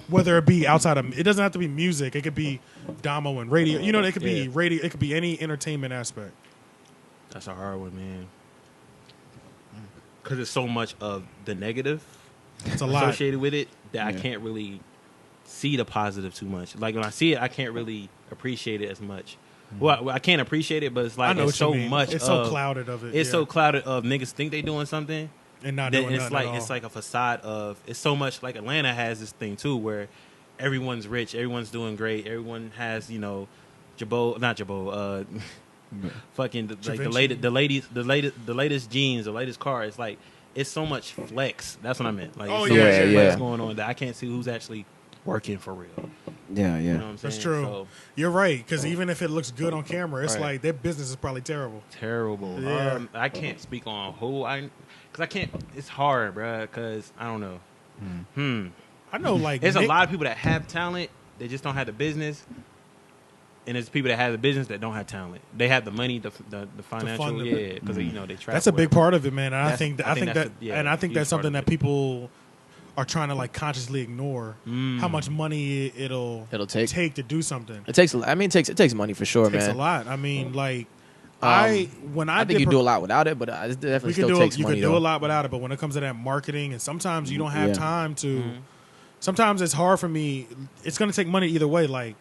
Whether it be outside of, it doesn't have to be music. It could be Damo and radio. You know, it could be radio. It could be any entertainment aspect. That's a hard one, man. Because it's so much of the negative associated with it that I can't really see the positive too much. Like, when I see it, I can't really appreciate it as much. Well, I can't appreciate it, but it's like it's so much. It's so clouded of it. It's so clouded of niggas think they doing something. And not doing it's like it's like a facade of it's so much like Atlanta has this thing too where everyone's rich, everyone's doing great, everyone has fucking the latest jeans, the latest car. It's like it's so much flex. That's what I meant. Like so much flex going on that I can't see who's actually working for real. Yeah. You know what I'm saying? That's true. So, you're right, because even if it looks good on camera, it's like their business is probably terrible. Terrible. Yeah. I can't speak on who because I can't. It's hard, bro. Because I don't know. I know, like there's a lot of people that have talent. They just don't have the business. and it's people that have the business that don't have talent. They have the money, the financial, because they travel. That's a big part of it, man. And I think that's something that it. people are trying to like consciously ignore. How much money it'll take to do something. It takes money for sure, man. It takes a lot. I mean, like I think you do a lot without it, but it definitely still takes money. You can do a lot without it, but when it comes to that marketing, and sometimes you don't have time to. Sometimes it's hard for me. It's going to take money either way. Like,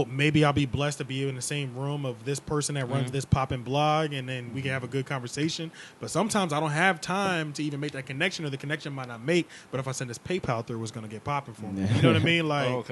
maybe I'll be blessed to be in the same room of this person that runs this poppin' blog, and then we can have a good conversation. But sometimes I don't have time to even make that connection, or the connection might not make. But if I send this PayPal through, it's going to get popping for me. You know what I mean? Like,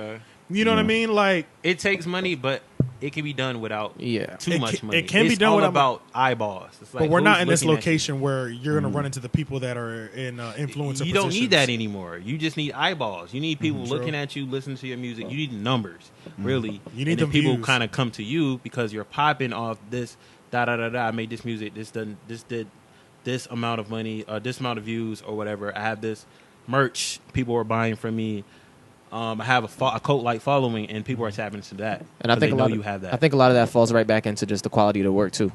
you know what I mean? Like, it takes money, but it can be done without too much money. It can be done without about eyeballs. It's like, but we're not in this location where you're going to run into the people that are in influencer You don't need that anymore. You just need eyeballs. You need people looking at you, listening to your music. You need numbers, really. You need and then people views. kind of come to you because you're popping off this, I made this music. This did this amount of money, this amount of views or whatever. I have this merch. People are buying from me. I have a cult-like following, and people are tapping into that. And I think you have that. I think a lot of that falls right back into just the quality of the work too.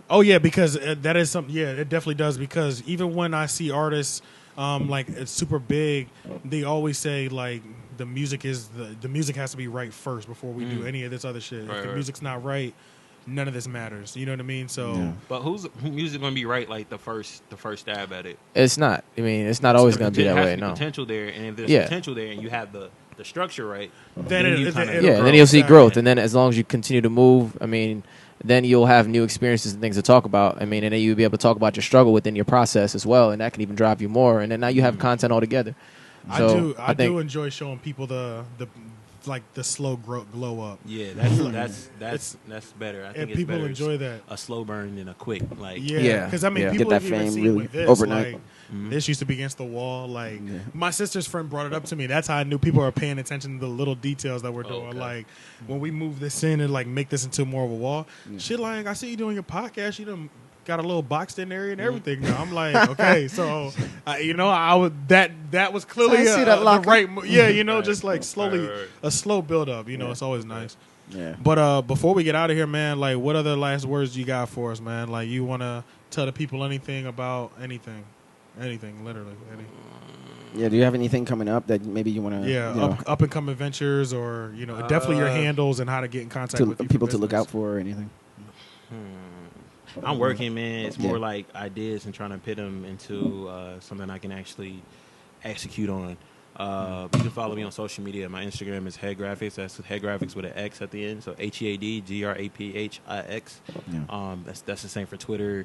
Oh yeah, because that is something. Yeah, it definitely does. Because even when I see artists like it's super big, they always say like the music has to be right first before we do any of this other shit. If the music's not right, none of this matters. You know what I mean? So, but whose music gonna be right? Like the first stab at it. It's not. I mean, it's not always gonna be that way. No potential there, and if there's potential there, and you have the structure right, then then you'll see growth. And then as long as you continue to move, I mean, then you'll have new experiences and things to talk about. I mean, and then you'll be able to talk about your struggle within your process as well, and that can even drive you more. And then now you have content altogether. So I do enjoy showing people the slow glow up. Yeah, that's better. I think people it's better enjoy that. A slow burn than a quick. Like because I mean, people get that have even fame seen really with this, overnight. Like, this used to be against the wall. Like my sister's friend brought it up to me. That's how I knew people are paying attention to the little details that we're doing. Okay. Like when we move this in and like make this into more of a wall. Shit, like I see you doing your podcast. You done got a little boxed in area and everything. Now I'm like, okay, so I would that was clearly the right. Just like slowly a slow build up. It's always nice. Yeah. But before we get out of here, man, like what other last words you got for us, man? Like you want to tell the people anything about anything, literally. Yeah. Do you have anything coming up that maybe you want to? Yeah. Up and coming ventures, or definitely your handles and how to get in contact with you people to look out for or anything. I'm working, man. It's more like ideas and trying to put them into something I can actually execute on. You can follow me on social media. My Instagram is Headgraphix. That's Headgraphix with an X at the end. So HeadGraphix. That's the same for Twitter.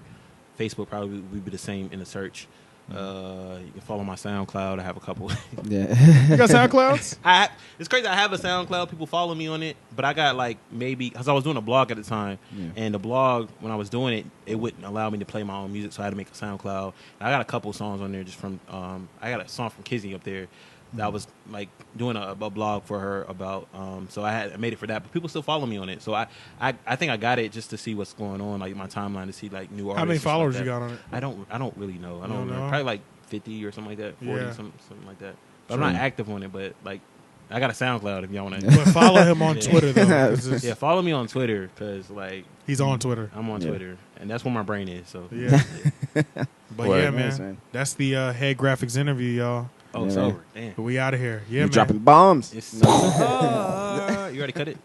Facebook probably would be the same in the search. You can follow my SoundCloud. I have a couple. You got SoundClouds? It's crazy. I have a SoundCloud. People follow me on it, but I got like maybe because I was doing a blog at the time, and the blog when I was doing it, it wouldn't allow me to play my own music, so I had to make a SoundCloud. And I got a couple songs on there just from. I got a song from Kizzy up there. That I was like doing a blog for her about. So I made it for that, but people still follow me on it. So I think I got it just to see what's going on, like my timeline to see like new artists. How many followers you got on it? I don't really know. I don't know. Probably like 50 or something like that, 40 something like that. But Sure. I'm not active on it, but like I got a SoundCloud if y'all want to. But follow him on Twitter though. Yeah, follow me on Twitter because like he's on Twitter. I'm on Twitter, and that's where my brain is. So yeah. But Word. yeah, man, that's the Headgraphix interview, y'all. Oh, it's over. Damn. But we out of here. Yeah, You're man. dropping bombs. It's so hard. You already cut it?